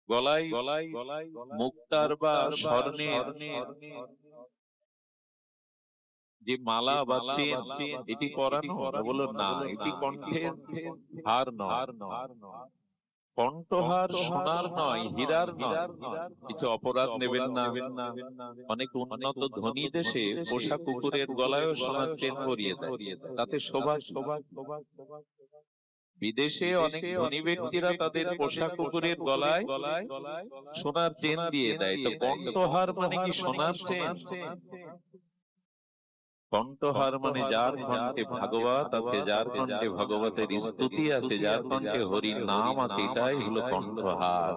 গলায় মুক্তার বা স্বর্ণের যে মালা বা চেন এটি পরানো? বলল না, এটি কণ্ঠের হার নয়, কণ্ঠহার সোনার নয়, হীরার নয়। কিছু অপরাধ নেবেন না। অনেক উন্নত ধনী দেশে পোষা কুকুরের গলায়ও সোনার চেন পরিয়ে দেয়, তাতে শোভা শোভা। বিদেশে অনেক ধনী ব্যক্তিরা তাদের পোষা কুকুরের গলায় সোনার চেন দিয়ে দেয়। তো কণ্ঠহার মানে কি সোনার চেন? কণ্ঠহার মানে যার কণ্ঠে ভাগবত আছে, যার কণ্ঠে ভগবতের স্তুতি আছে, যার কণ্ঠে হরির নাম আছে, এটাই হলো কণ্ঠহার।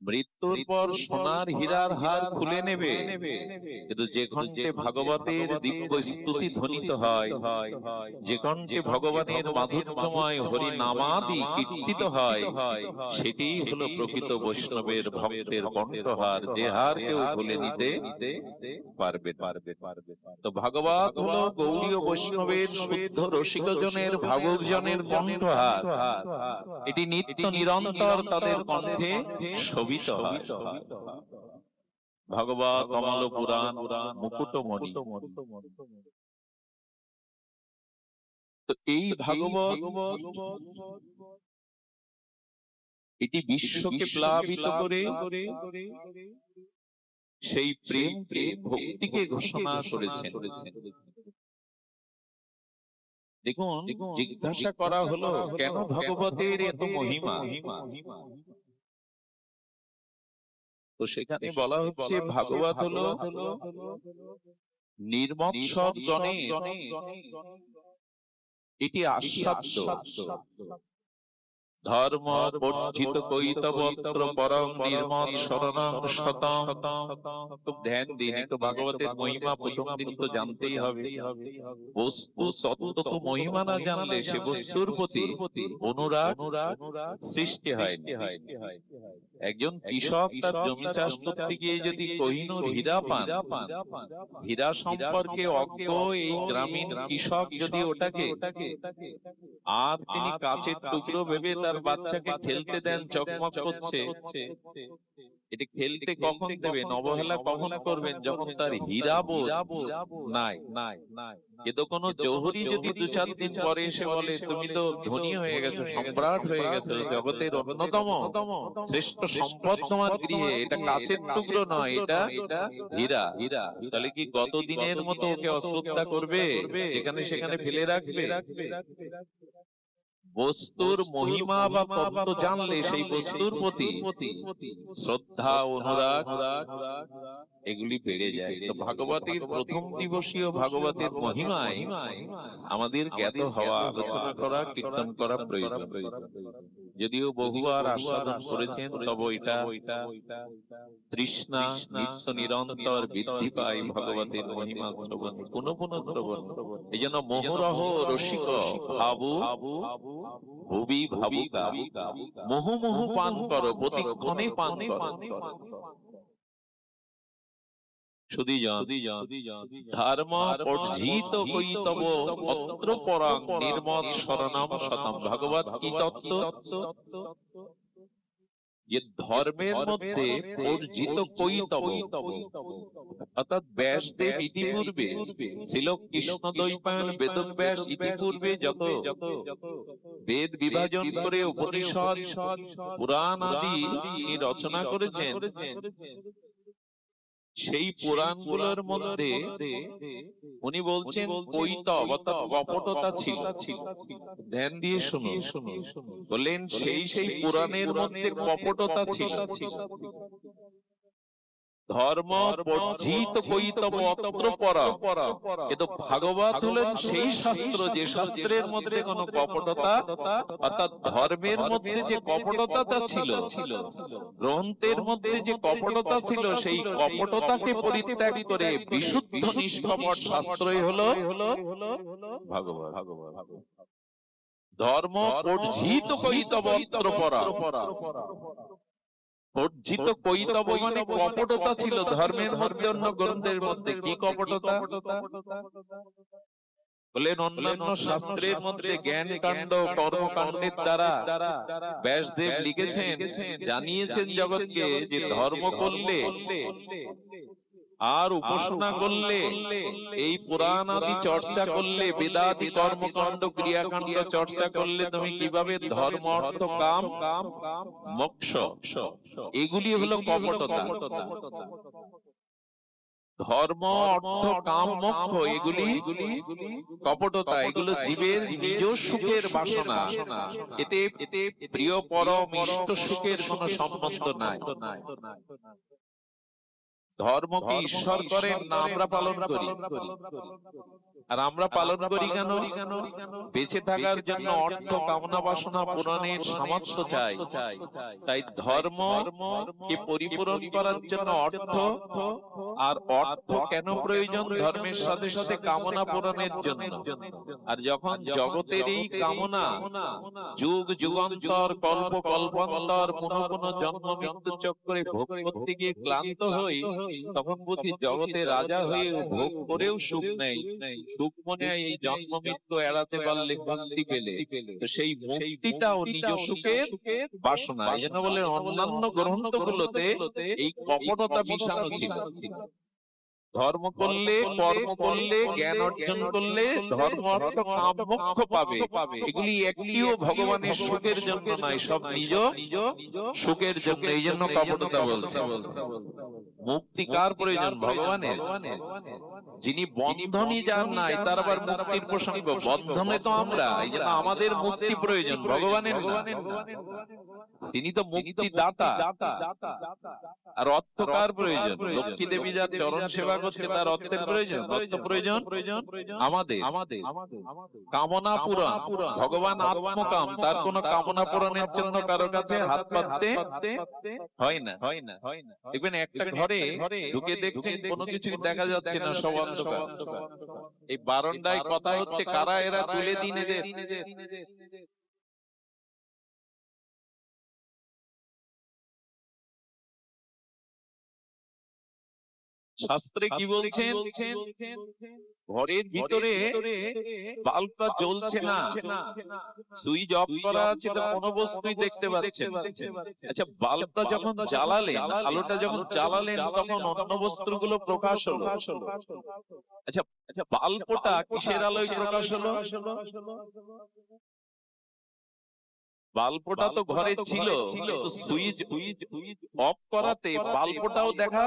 মৃত্যুর পর সোনার হীরার হার খুলে নেবে, কিন্তু যে কণ্ঠে ভাগবতের দিব্য স্তুতি ধ্বনিত হয়, যে কণ্ঠে ভগবানের মাধুর্যময় হরি নামাদি কীর্তিত হয়, সেটি হলো প্রকৃত বৈষ্ণবের ভক্তের কণ্ঠহার, যে হার কেউ খুলে নিতে পারবে। তো ভাগবত হলো গৌড়ীয় বৈষ্ণবের শুদ্ধ রসিকজনের ভাবকজনের কণ্ঠহার। এটি নিত্য নিরন্তর তাদের কণ্ঠে শোভিত হয়। ভগবত কমল পুরাণ মুকুটমণি। তো এই ভাগবত এটি বিশ্বকে প্লাবিত করে সেই প্রেমকে, ভক্তিকে ঘোষণা করেছেন। দেখুন, জিজ্ঞাসা করা হলো কেন ভগবতের এত মহিমা? তো সেখানে বলা হচ্ছে ভাগবত হলো নির্মৎসর গণের এটি আস্বাদ্য। ধর্ম বর্জিত কৈতবত্র পরম নির্মল শরণং শতম। খুব ধ্যান দিন, একটু ভাগবতের মহিমা প্রথম দিন তো জানতেই হবে। বস্তু তত্ত্ব তো মহিমা না জানলে সে বস্তুর প্রতি অনুরাগ সৃষ্টি হয়। একজন কৃষক তার জমি চাষ করতে গিয়ে যদি কোহিনূর হীরা পান, হীরা সম্পর্কে অজ্ঞ এই গ্রামীণ কৃষক যদি ওটাকে আর তিনি কাচের টুকরো ভেবে তার বাচ্চাকে খেলতে দেন, চকমক করছে, এটি খেলতে কখন দেবেন, অবহেলা কখন করবেন? যখন তার হীরা বোধ নাই। এ তো কোনো জহুরি যদি 2-4 দিন পরে এসে বলে তুমি তো ধনী হয়ে গেছো, সম্রাট হয়ে গেছো, জগতের অন্যতম শ্রেষ্ঠ সম্পদ তোমার গৃহে, এটা কাচের টুকরো নয়, এটা হীরা, তাহলে কি গত দিনের মতো ওকে অশ্রদ্ধা করবে, যেখানে সেখানে ফেলে রাখবে? বস্তুর মহিমা বা তত্ত্ব জানলে সেই বস্তুর প্রতি শ্রদ্ধা, অনুরাগ এগুলি বেড়ে যায়। তো ভাগবতের প্রথম দিবসীয় ভাগবতের মহিমায় আমাদের জ্ঞাত হওয়া, আলোচনা করা, কীর্তন করা প্রয়োজন। যদিও বহুবার আস্বাদন করেছেন, তবে এটা তৃষ্ণা নিত্য নিরন্তর বৃদ্ধি পায় ভগবতের মহিমা শ্রবণ, পুনঃ পুনঃ শ্রবণ। এই জন্য মোহরহ রসিক ভাবু ভুবি ভাবুকা, মোহু মোহু পান করো, প্রতিক্ষণে পান করো। ধর্ম অর্জিত কৈতব অত্র পরাং নির্মৎ শরণম শতম। ভগবত কি তত্ত্ব? যে ধর্মের মধ্যে অর্জিত কৈতব, অর্থাৎ ব্যাসদেব ইতিপূর্বে, ছিল কৃষ্ণদ্বৈপায়ন বেদব্যাস ইতিপূর্বে যত বেদ বিভাজন করে উপনিষদ পুরাণ আদি রচনা করেছেন, সেই পুরাণগুলোর মধ্যে উনি বলছেন কৈতব অর্থাৎ কপটতা ছিল। ধ্যান দিয়ে শুনুন। বললেন সেই পুরাণের মধ্যে কপটতা ছিল। ধর্ম বর্জিত কৈতব অত্র পরম। কিন্তু ভাগবত হলেন সেই শাস্ত্র, যে শাস্ত্রের মধ্যে কোনো কপটতা, অর্থাৎ ধর্মের মধ্যে যে কপটতা ছিল, গ্রন্থের মধ্যে যে কপটতা ছিল, সেই কপটতাকে পরিত্যাগ করে বিশুদ্ধ নিষ্কপট শাস্ত্রই হলো ভাগবত। ধর্ম বর্জিত কৈতব অত্র পরম। বর্জিত কৈতব মানে কপটতা ছিল ধর্মের মধ্যে, অন্য গ্রন্থের মধ্যে। কি কপটতা? বলেন অন্যান্য শাস্ত্রের মধ্যে জ্ঞান কাণ্ড কর্মকাণ্ডের দ্বারা ব্যাসদেব লিখেছেন, জানিয়েছেন জগৎকে যে ধর্ম করলে আর উপাসনা করলে, এই পুরাণ আদি চর্চা করলে, বেদাদি কর্মকাণ্ড ক্রিয়াকাণ্ড চর্চা করলে তুমি কিভাবে ধর্ম অর্থ কাম মোক্ষ, এগুলি হলো কপটতা। ধর্ম অর্থ কাম মোক্ষ এগুলি কপটতা, এগুলো জীবের নিজ সুখের বাসনা। এতে প্রিয় পরম ইষ্ট সুখের কোন সম্বন্ধ নাই। ধর্মকে ঈশ্বর করেন না আমরা পালন করি। আর আমরা পালন করি কেন? বেঁচে থাকার জন্য অর্থ কামনা বাসনা পূরণের সামর্থ্য চাই। তাই ধর্ম কে পরিপূরণ করার জন্য অর্থ, আর অর্থ কেন প্রয়োজন? ধর্মের সাথে সাথে কামনা পূরণের জন্য। আর যখন জগতের এই কামনা যুগ যুগান্তর কল্প কল্পান্তর পুনঃ পুনঃ জন্ম মৃত্যু চক্রে ভোগ করতে গিয়ে ক্লান্ত হই, তখন বুঝি জগতে রাজা হয়ে ভোগ করেও সুখ নেই। সুখ মনে হয় এই জন্ম মৃত্যু এড়াতে পারলে, মুক্তি পেলে। তো সেই মুক্তিটাও নিজ সুখের বাসনা। এই জন্য বলে অন্যান্য গ্রন্থগুলোতে এই কপটতা মিশানো ছিল। ধর্ম করলে, কর্ম করলে, জ্ঞান অর্জন করলে ধর্ম অর্থ কাম মোক্ষ পাবে। এগুলি একটিও ভগবানের সুখের জন্য নয়, সব নিজ সুখের জন্য। এই জন্য কপটতা বলছে। মুক্তি কার প্রয়োজন? ভগবানের। যিনি বন্ধনই যার নাই, তার আবার মুক্তির প্রসঙ্গ? বন্ধনে তো আমরা, এই জন্য আমাদের মুক্তি প্রয়োজন, ভগবানের না। তিনি তো মুক্তি দাতা। আর অর্থ কার প্রয়োজন? লক্ষ্মী দেবী যার চরণ সেবা করতে, তার অর্থের প্রয়োজন। অর্থ প্রয়োজন আমাদের। কামনা পূরণ, ভগবান আত্মকাম, তার কোন কামনা পূরণের জন্য কারো কাছে হাত পাততে হয় না। দেখবেন একটা ঘরে ঢুকে দেখছেন কোনো কিছু দেখা যাচ্ছে না, সব অন্ধকার। এই বারান্দায় কথা হচ্ছে, কারা এরা, তুলে দিন এদের। শাস্ত্রে কি বলছেন? ঘরের ভিতরে বাল্বটা জ্বলছে না, সুইচ অফ করা আছে, তো কোনো বস্তুই দেখতে পাচ্ছেন। আচ্ছা, বাল্বটা যখন জ্বালালেন, আলোটা যখন জ্বালালেন, তখন অন্য বস্তুগুলো প্রকাশ হলো। আচ্ছা, বাল্বটা কিসের আলোয় প্রকাশ হলো? বাল্বটা তো ঘরে ছিল, সুইচ অফ করাতে বাল্বটাও দেখা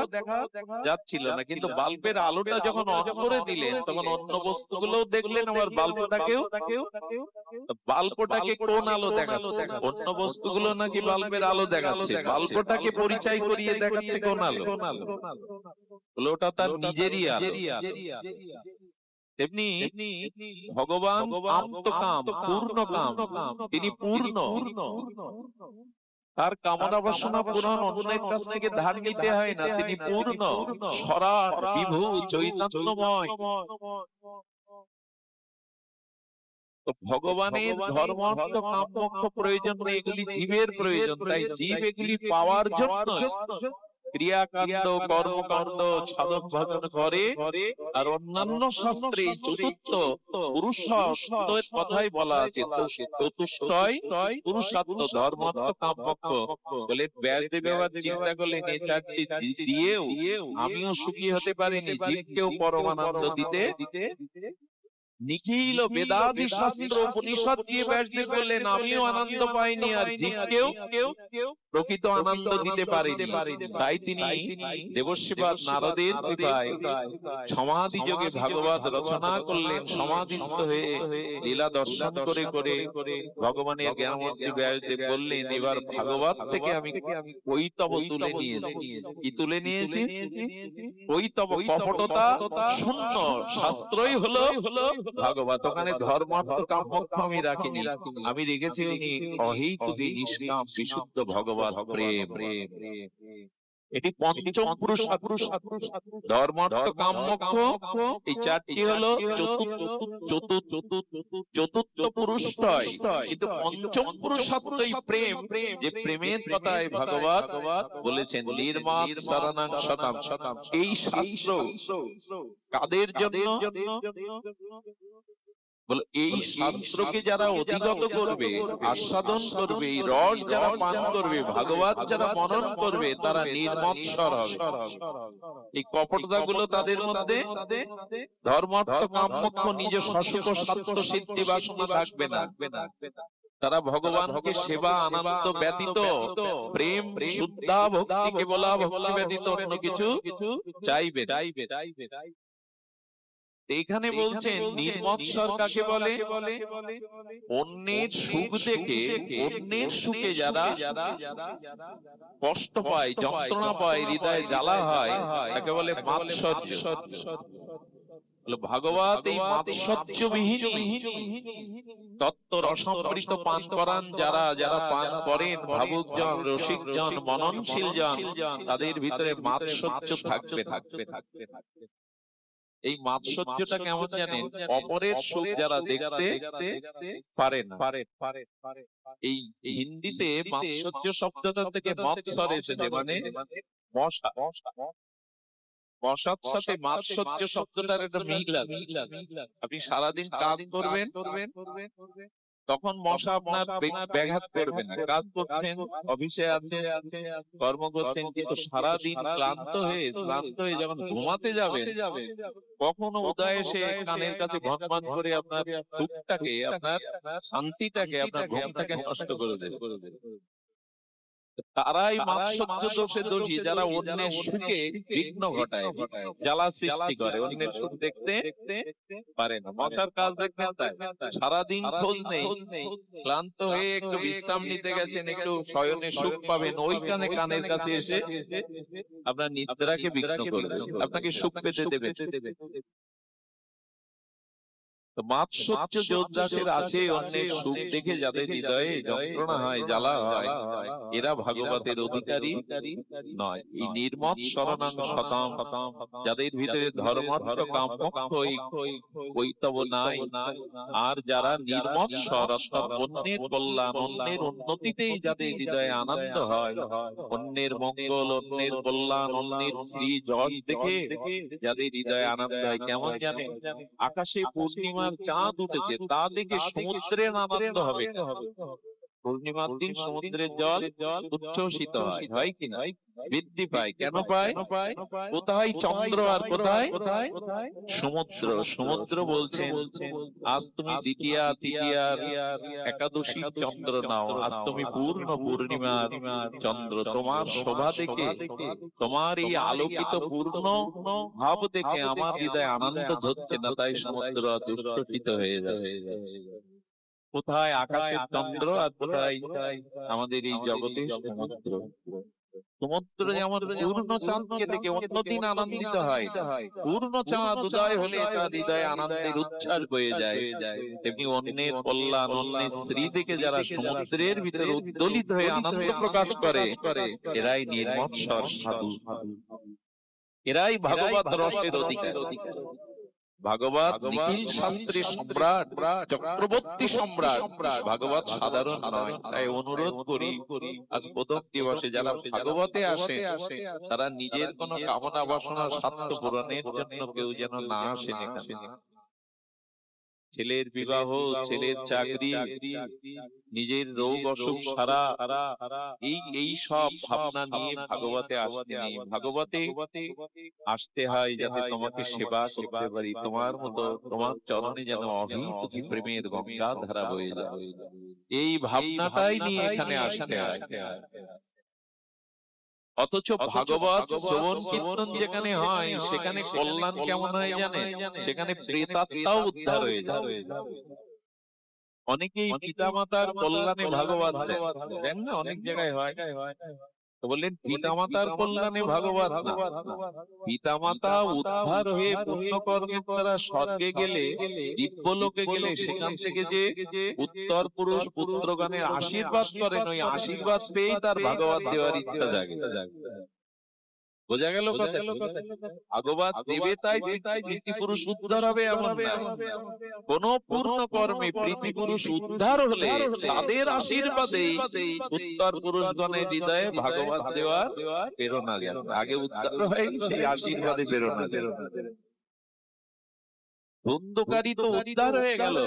যাচ্ছিল না। কিন্তু বাল্বের আলোটা যখন অন করে দিলেন, তখন অন্য বস্তুগুলোও দেখলেন, আবার বাল্বটাকেও। বাল্বটাকে কোন আলো দেখাচ্ছে? অন্য বস্তুগুলো নাকি বাল্বের আলো দেখাচ্ছে? বাল্বটাকে পরিচয় করিয়ে দেখাচ্ছে কোন আলো? ওটা তার নিজেরই আলো। তেমনি ভগবান আত্মকাম, পূর্ণ কাম, তিনি পূর্ণ। তার কামনা বাসনা পূরণ অন্যের কাছ থেকে ধার নিতে হয় না। তিনি পূর্ণ, সরাট, বিভু, চৈতন্যময়। তো ভগবানের ধর্ম অর্থ কাম মোক্ষ প্রয়োজন নেই, এগুলি জীবের প্রয়োজন। তাই জীব এগুলি পাওয়ার জন্য ক্রিয়াকাণ্ড কর্মকাণ্ড সাধন ভজন করে। আর অন্যান্য শাস্ত্রে চতুর্থ পুরুষার্থের কথাই বলা আছে। চতুষ্টয় পুরুষার্থ, ধর্ম অর্থ কাম মোক্ষ। বলে ব্যাসদেব এবার চিন্তা করলেন, এই চারটি দিয়েও আমিও সুখী হতে পারিনি, জীবকেও পরমানন্দ দিতে নিখিল বেদাদি শাস্ত্র উপনিষদ দিয়ে ব্যাসদেব বললেন, আমিও আনন্দ পাইনি, আর জীবকেও প্রকৃত আনন্দ দিতে পারিনি। তাই তিনি দেবর্ষিপাদ নারদের কৃপায় সমাধি যোগে ভাগবত রচনা করলেন। সমাধিস্থ হয়ে লীলা দর্শন করে করে ভগবানের জ্ঞানমন্ত্রী ব্যাসদেব বললেন, এবার ভাগবত থেকে আমি কৈতব তুলে নিয়েছি। কি তুলে নিয়েছি? কৈতব, কপটতা শূন্য শাস্ত্রই হলো ভাগবত। ওখানে ধর্ম অর্থ কাম মোক্ষ আমি রাখিনি, আমি রেখেছি উনি অহৈতুকী নিষ্কাম বিশুদ্ধ ভগবত প্রেম। এটি পঞ্চম পুরুষার্থ। ধর্ম অর্থ কাম মোক্ষ, এই চারটি হলো চতুর্থ পুরুষার্থ। কিন্তু পঞ্চম পুরুষার্থই প্রেম, যে প্রেমের কথায় ভাগবত বলেছেন, নির্মাণ শরণং শতম। এই শাস্ত্র কাদের জন্য? বলো এই শাস্ত্রকে যারা অধিগত করবে, আস্বাদন করবে, এই রস যারা পান করবে, ভাগবত যারা মনন করবে, তারা নির্মৎসর হবে। এই কপটতা গুলো তাদের মধ্যে ধর্মার্থ কাম মোক্ষ নিজ শশুক স্বার্থ সিদ্ধি বাসনা থাকবে না। তারা ভগবানকে সেবা আনন্দ ব্যতীত, প্রেম শুদ্ধা ভক্তি কেবলা ভক্তি ব্যতীত অন্য কিছু চাইবে। এখানে বলছেন নির্মৎসর কাকে বলে? অন্যের সুখ দেখে, অন্যের সুখে যারা কষ্ট পায়, যন্ত্রণা পায়, হৃদয়ে জ্বালা হয়, তাকে বলে মাৎসর্য। ভাগবত এই মাৎসর্যবিহীন তত্ত্ব রসামৃত পান করান যারা, যারা পান করেন, ভাবুক জন, রসিক জন, মননশীল জন, তাদের ভিতরে মাৎসর্য থাকবে। এই মাৎসর্যটা কেমন জানেন? অপরের সুখ যারা দেখতে পারে না। এই হিন্দিতে মাৎসর্য শব্দটা থেকে মৎসর এসেছে, মানে মশা। মশার সাথে মাৎসর্য শব্দটার একটা মিল আছে। আপনি সারাদিন কাজ করবেন, তখন মশা আপনার ব্যাঘাত করবে না। কাজ করছেন, অফিসে আছেন, কর্ম করছেন, কিন্তু সারাদিন ক্লান্ত হয়ে যখন ঘুমাতে যাবেন, কখনো উদয় এসে কানের কাছে ভনভন করে আপনার সুখটাকে, আপনার শান্তিটাকে, আপনার ঘুমটাকে নষ্ট করে দেবে। তারাই মাৎসর্য দোষে দোষী, যারা অন্যের সুখে বিঘ্ন ঘটায়, জ্বালা সৃষ্টি করে, অন্যের সুখ দেখতে পারে না। মশার কাজ দেখবেন তাই, সারাদিন খোঁজ নেই, ক্লান্ত হয়ে একটু বিশ্রাম নিতে গেছেন, একটু শয়নে সুখ পাবেন, ওইখানে কানের কাছে এসে আপনার নিদ্রাকে বিঘ্ন করবে, আপনাকে সুখ পেতে দেবে। মাৎসর্য যোদ্ধাসের আছে, অন্যের সুখ দেখে যাদের হৃদয়ে যন্ত্রণা হয়, জ্বালা হয়, এরা ভাগবতের অধিকারী নয়। এই নির্মৎ শরণাং শতম, যাদের ভিতরে ধর্মার্থ কাম মোক্ষ কৈতব নাই, আর যারা নির্মৎসর, অর্থাৎ অন্যের কল্যাণ, অন্যের উন্নতিতেই যাদের হৃদয়ে আনন্দ হয়, অন্যের মঙ্গল, অন্যের কল্যাণ, অন্যের শ্রী যশ দেখে যাদের হৃদয়ে আনন্দ হয়। কেমন জানেন? আকাশে পূর্ণিমার চাঁদ উঠেছে, তা দেখে সমুদ্রের আনন্দ হবে। পূর্ণিমার দিন সমুদ্রের জল উচ্ছ্বসিত হয় কিনা? বৃদ্ধি পায়। কেন পায়? কোথায় চন্দ্র আর কোথায় সমুদ্র? সমুদ্র বলছেন, আজ তুমি দ্বিতীয়া তৃতীয়া একাদশী চন্দ্র নাও, আজ তুমি পূর্ণ পূর্ণিমার চন্দ্র। তোমার শোভা দেখে, তোমার এই আলোকিত পূর্ণ ভাব দেখে আমার হৃদয় আনন্দ ধরছে না, তাই সমুদ্র উচ্ছ্বসিত হয়ে যাবে। কোথায় আকাশের চন্দ্র আর কোথায় আমাদের এই জগতে সমুদ্র। সমুদ্র যেমন পূর্ণ চাঁদকে দেখে অন্যদিন আনন্দিত হয়, পূর্ণ চাঁদ উদয় হলে তার হৃদয়ে আনন্দের উচ্ছ্বাস বয়ে যায়, তেমনি অন্যের কল্যাণ, অন্যের শ্রী দেখে যারা সমুদ্রের ভিতরে উদ্দোলিত হয়ে আনন্দ প্রকাশ করে, এরাই নির্মৎসর সাধু, এরাই ভাগবত রসের অধিকার। ভাগবত নিখিল শাস্ত্রের সম্রাট, চক্রবর্তী সম্রাট। ভাগবত সাধারণ নয়। তাই অনুরোধ করি, আজ প্রথম দিবসে যারা ভাগবতে আসে, তারা নিজের কোনো কামনা বাসনা স্বার্থ পূরণের জন্য কেউ যেন না আসেন এখানে। ছেলের বিবাহ, ছেলের চাকরি, নিজের রোগ অসুখ সারা, এই সব ভাবনা নিয়ে ভাগবতে আসতে নেই। ভাগবতে আসতে হয় যাতে তোমাকে সেবা করতে পারি, তোমার মতো, তোমার চরণে যেন অহিত প্রেমের গঙ্গা ধারা বয়ে যায়, এই ভাবনাটাই নিয়ে এখানে আসতে হয়। অথচ ভাগবত শ্রবণ কীর্তন যেখানে হয়, সেখানে কল্যাণ কেমন হয় জানেন? সেখানে প্রেতাত্মাও উদ্ধার হয়ে যায়। অনেকেই পিতা মাতার কল্যাণে ভাগবত দেন না, অনেক জায়গায় হয়। তো বললেন পিতা মাতার কল্যাণে ভাগবত না, পিতা মাতা উদ্ধার হয়ে পুণ্য কর্মের দ্বারা স্বর্গে গেলে, দিব্যলোকে গেলে, সেখান থেকে যে উত্তর পুরুষ পুত্রগণের আশীর্বাদ করেন, ওই আশীর্বাদ পেয়েই তার ভাগবত দেওয়ার ইচ্ছা জাগে। বোঝা গেল কথা? ভাগবত দেবে তাই পিতৃপুরুষ উদ্ধার হবে এমন না। কোন পূর্ণ কর্মে পিতৃপুরুষ উদ্ধার হলে তাদের আশীর্বাদেই উত্তর পুরুষগণের হৃদয়ে ভাগবত দেওয়ার প্রেরণা জাগে। আগে উদ্ধার হয়, সেই আশীর্বাদে প্রেরণা জাগে। ধুন্ধুকারী তো উদ্ধার হয়ে গেল,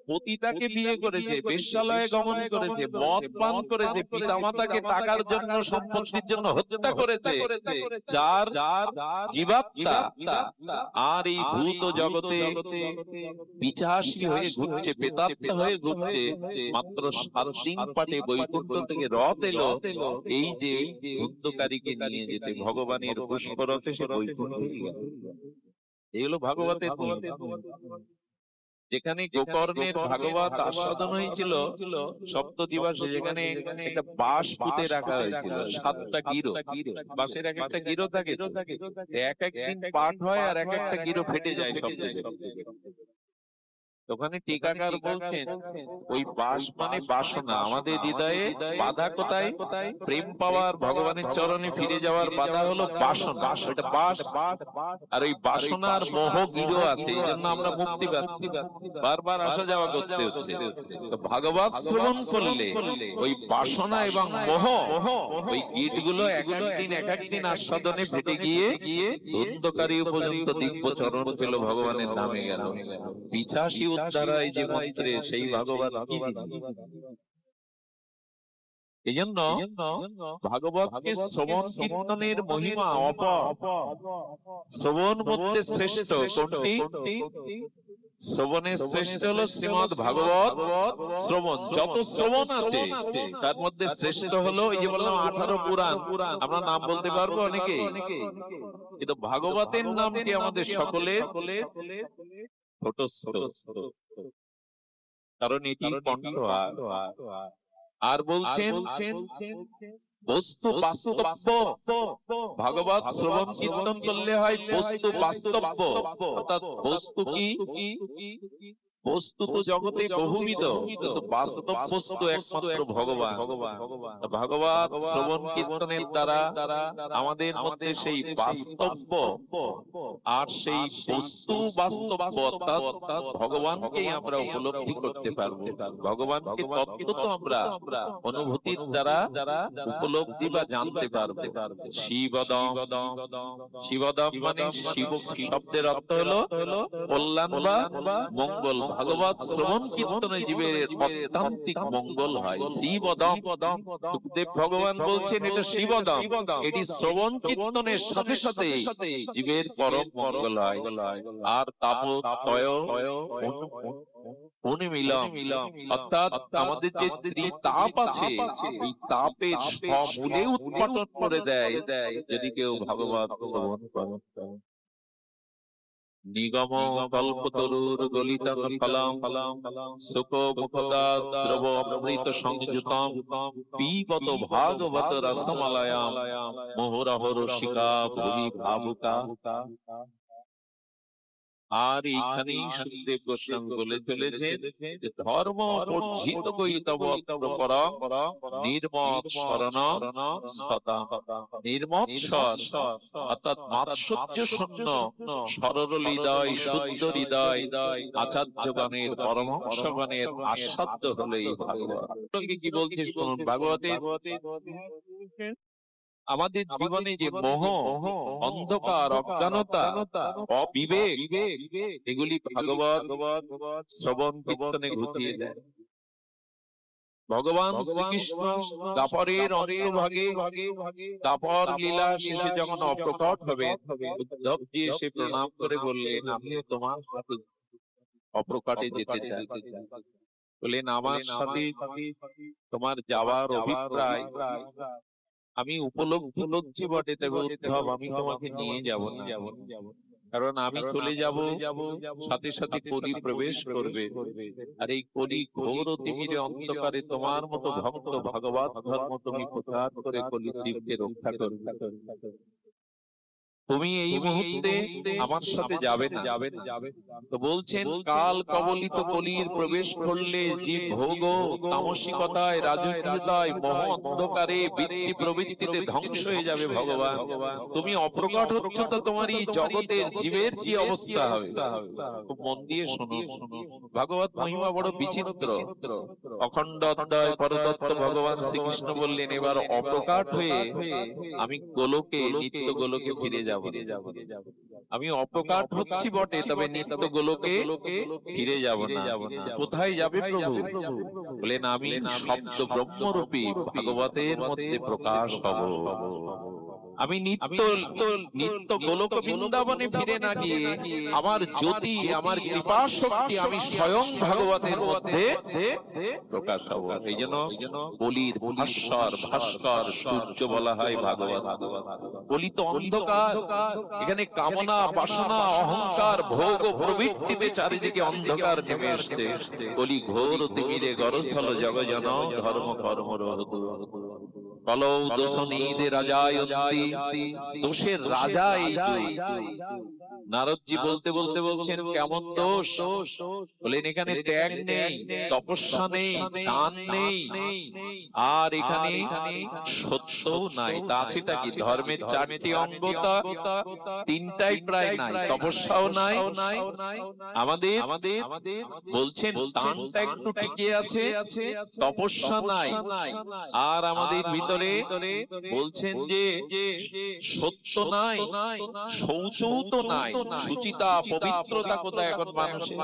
পতিতাকে বিয়ে করেছে, বেশ্যালয়ে গমন করেছে, মদ পান করেছে, পিতামাতাকে টাকার জন্য সম্পত্তির জন্য হত্যা করেছে, যার জীবাত্মা আর এই ভূত জগতে পিশাচী হয়ে ঘুরছে, প্রেতাত্মা হয়ে ঘুরছে, মাত্র 7 দিন পাটে বৈকুণ্ঠ থেকে রথ এলো এই যে ধুন্ধুকারীকে নিয়ে যেতে ভগবানের পুষ্পরথে সে বৈকুণ্ঠে গেল। এই হলো ভাগবতের মহিমা। যেখানে গোকর্ণের ভাগবত আস্বাদন হয়েছিল সপ্তদিবসে, যেখানে একটা বাঁশ পুঁতে রাখা হয়েছিল, 7টা গিরো, বাঁশের এক একটা গিরো থাকে, এক একদিন পাঠ হয় আর এক একটা গিরো ফেটে যায় শব্দে। ওখানে টিকাকার বলছেন ওই বাস মানে বাসনা, আমাদের হৃদয়ে বাধা কোথায়? প্রেম পাওয়ার, ভগবানের চরণে ফিরে যাওয়ার বাধা হলো বাসনা, এটা বাস। আর ওই বাসনার মোহ গিরো আছে, এই জন্য আমরা মুক্তি পাচ্ছি, বারবার আসা যাওয়া করতে হচ্ছে। তো ভাগবত শ্রবণ করলে ওই বাসনা এবং মোহ, ওই গীত গুলো এক একদিন আস্বাদনে ফেটে গিয়ে ধুন্ধুকারী পর্যন্ত দিব্য চরণ পেল, ভগবানের নামে গেল। পিশাচী উদ্ধার হয় যে মন্ত্রে, সেই ভাগবত কি এই জন্য ভাগবতকে শ্রবণ কীর্তনের মহিমা অপার। শ্রবণ মধ্যে শ্রেষ্ঠ কোনটি? শ্রবণের শ্রেষ্ঠ হলো শ্রীমদ ভাগবত শ্রবণ। যত শ্রবণ আছে তার মধ্যে শ্রেষ্ঠ হলো এই যে বললাম 18 পুরাণ। আমরা নাম বলতে পারবো অনেকে, কিন্তু ভাগবতের নাম কি আমাদের সকলের ছোট, কারণ এটি কণ্ঠ। আর বলছেন বস্তু বাস্তব্য, ভাগবত শ্রবণ কীর্তন করলে হয় বস্তু বাস্তব্য। অর্থাৎ বস্তু কি? বস্তু তো জগতে বহুবিধ, কিন্তু বাস্তব বস্তু একমাত্র ভগবান। ভাগবত শ্রবণ কীর্তনের দ্বারা আমাদের মধ্যে সেই বাস্তব্য আর সেই বস্তু বাস্তব্য অর্থাৎ ভগবানকেই আমরা উপলব্ধি করতে পারবো। ভগবানকে তত্ত্ব তো আমরা অনুভূতির দ্বারা উপলব্ধি বা জানতে পারবো। শিবদম, শিবদম মানে শিব শব্দের অর্থ হলো কল্যাণ বা মঙ্গল। ভাগবত শ্রবণ কীর্তনে জীবের অত্যান্তিক মঙ্গল হয়। শিবদম, সুখদেব ভগবান বলছেন এটা শিবদম, এটি শ্রবণ কীর্তনের সাথে সাথে জীবের পরম মঙ্গল হয়। আর তাপত্রয় উন্মিলন, অর্থাৎ আমাদের যে তাপ আছে, এই তাপের সমূলে উৎপাটন করে দেয় যদি কেউ ভাগবত শ্রবণ করে। নিগম কল্পতরুর গলিতং ফলং সুখ মুখদা দ্রব অমৃত সংযুতম পিবত ভাগবত রসমলয়াম মুহুরহ রসিকা ভুবি ভাবুকা। আর এইখানেই সুখদেব গোস্বামী বলে চলেছেন যে ধর্ম বর্জিত কইতব পরম নির্মৎ শরণ সদা। নির্মৎ অর্থাৎ মাৎসর্য শূন্য সরল হৃদয়, শুদ্ধ হৃদয় আচার্যগণের, পরমহংসগণের আস্বাদ্য হলো এই ভাগবত। কি বলছে শুনুন। ভাগবতে আমাদের জীবনে যে মোহ, অন্ধকার, অজ্ঞানতা, অবিবেক, এগুলি ভাগবত শ্রবণ কীর্তনে ঘুচিয়ে দেয়। ভগবান শ্রীকৃষ্ণ দ্বাপরের অন্তর্ভাগে, দ্বাপর লীলা শেষে যখন অপ্রকট হবে, উদ্ধবজি এসে প্রণাম করে বললেন আমি তোমার সাথে অপ্রকটে যেতে চাই। বললেন আমার সাথে তোমার যাওয়ার অভিপ্রায় আমি উপলব্ধি করছি বটে, তবে উদ্ধব আমি তোমাকে নিয়ে যাব না, কারণ আমি চলে যাব, সাথে সাথে কলি প্রবেশ করবে। আর এই কলি ঘোর অতিমিরে অন্ধকারে তোমার মতো ভক্ত ভাগবত ধর্ম তুমি প্রচার করে কলিযুগকে রক্ষা করবে। তুমি এই মুহূর্তে আমার সাথে যাবে না। তো বলছেন কাল কবলিত কলির প্রবেশ করলে জীব ভোগ, তামসিকতায়, রাজকীয়তায়, মোহ অন্ধকারে, বৃত্তি প্রবৃত্তিতে ধ্বংস হয়ে যাবে। ভগবান তুমি অপ্রকট হচ্ছ, তো তোমার এই জগতের জীবের কি অবস্থা হবে? খুব মন দিয়ে শুনুন, ভাগবত মহিমা বড় বিচিত্র। অখণ্ড অধ্যায় পরতত্ত্ব ভগবান শ্রীকৃষ্ণ বললেন এবার অপ্রকট হয়ে আমি গোলকে, নিত্য গোলকে ফিরে যাব। আমি অপ্রকাট হচ্ছি বটে, তবে নিত্য গোলকে ফিরে যাব না। কোথায় যাবে প্রভু? বলেন আমি শব্দ ব্রহ্মরূপী ভাগবতের মধ্যে প্রকাশ হব। আমি নিত্য নিত্য গোলক বৃন্দাবনে ফিরে না গিয়ে আমার জ্যোতি, আমার কৃপা শক্তি আমি স্বয়ং ভাগবতের মধ্যে প্রকাশ হব। এই জন্য বলির ভাস্কর সূর্য বলা হয় ভাগবত। বলি তো অন্ধকার, এখানে কামনা বাসনা অহংকার ভোগ ও প্রবৃত্তিতে চারিদিকে অন্ধকার নেমে আসছে। বলি ঘোর তিমিরে গরস্থল জগজন ধর্ম কর্ম রহতু। কলৌ দোষনীদে রাজায়ন্তি, দোষের রাজা এই তুই। নারদজি বলতে বলতে বলছেন কেমন দোষ? বলেন এখানে ত্যাগ নেই, তপস্যা নেই, দান নেই, আর এখানে সত্য নাই। তা আছেটা কি? ধর্মের চারটি অঙ্গতা তিনটাই প্রায় নাই, তপস্যাও নাই। আমাদের বলছেন দানটা একটু টিকে আছে, তপস্যা নাই। আর আমাদের ভিতরে বলছেন যে সত্য নাই, শৌচও তো নাই, সুচিতা পবিত্রতা কোথায় এখন মানুষের?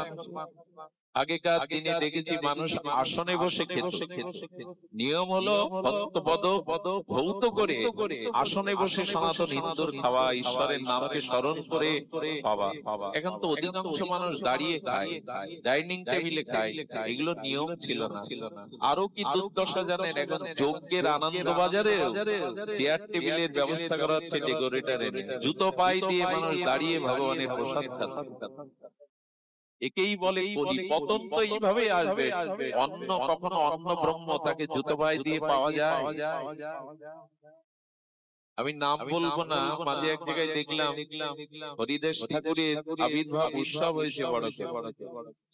আগেকার দিনে দেখেছি মানুষ আসনে বসে খেত। নিয়ম হলো পদ ভৌত করে আসনে বসে সনাতন হিন্দুর খাওয়া, ঈশ্বরের নামকে স্মরণ করে খাওয়া। এখন তো অধিকাংশ মানুষ দাঁড়িয়ে খায়, ডাইনিং টেবিলে খায়। এগুলো নিয়ম ছিল না। আরো কি দুর্দশা জানেন? এখন যজ্ঞের আনন্দ বাজারে চেয়ার টেবিলের ব্যবস্থা করা হচ্ছে ডেকোরেটরের, জুতো পায়ে দিয়ে মানুষ দাঁড়িয়ে ভগবানের প্রসাদ খাচ্ছে। একেই বলে কলি। পতন তো এইভাবে আসবে। অন্ন কখনো অন্ন ব্রহ্ম, তাকে জুতো পায়ে দিয়ে পাওয়া যায়? আমি নাম বলবো না, মাঝে এক জায়গায় দেখলাম হরিদাস ঠাকুরের আবির্ভাব উৎসব হয়েছে বড়,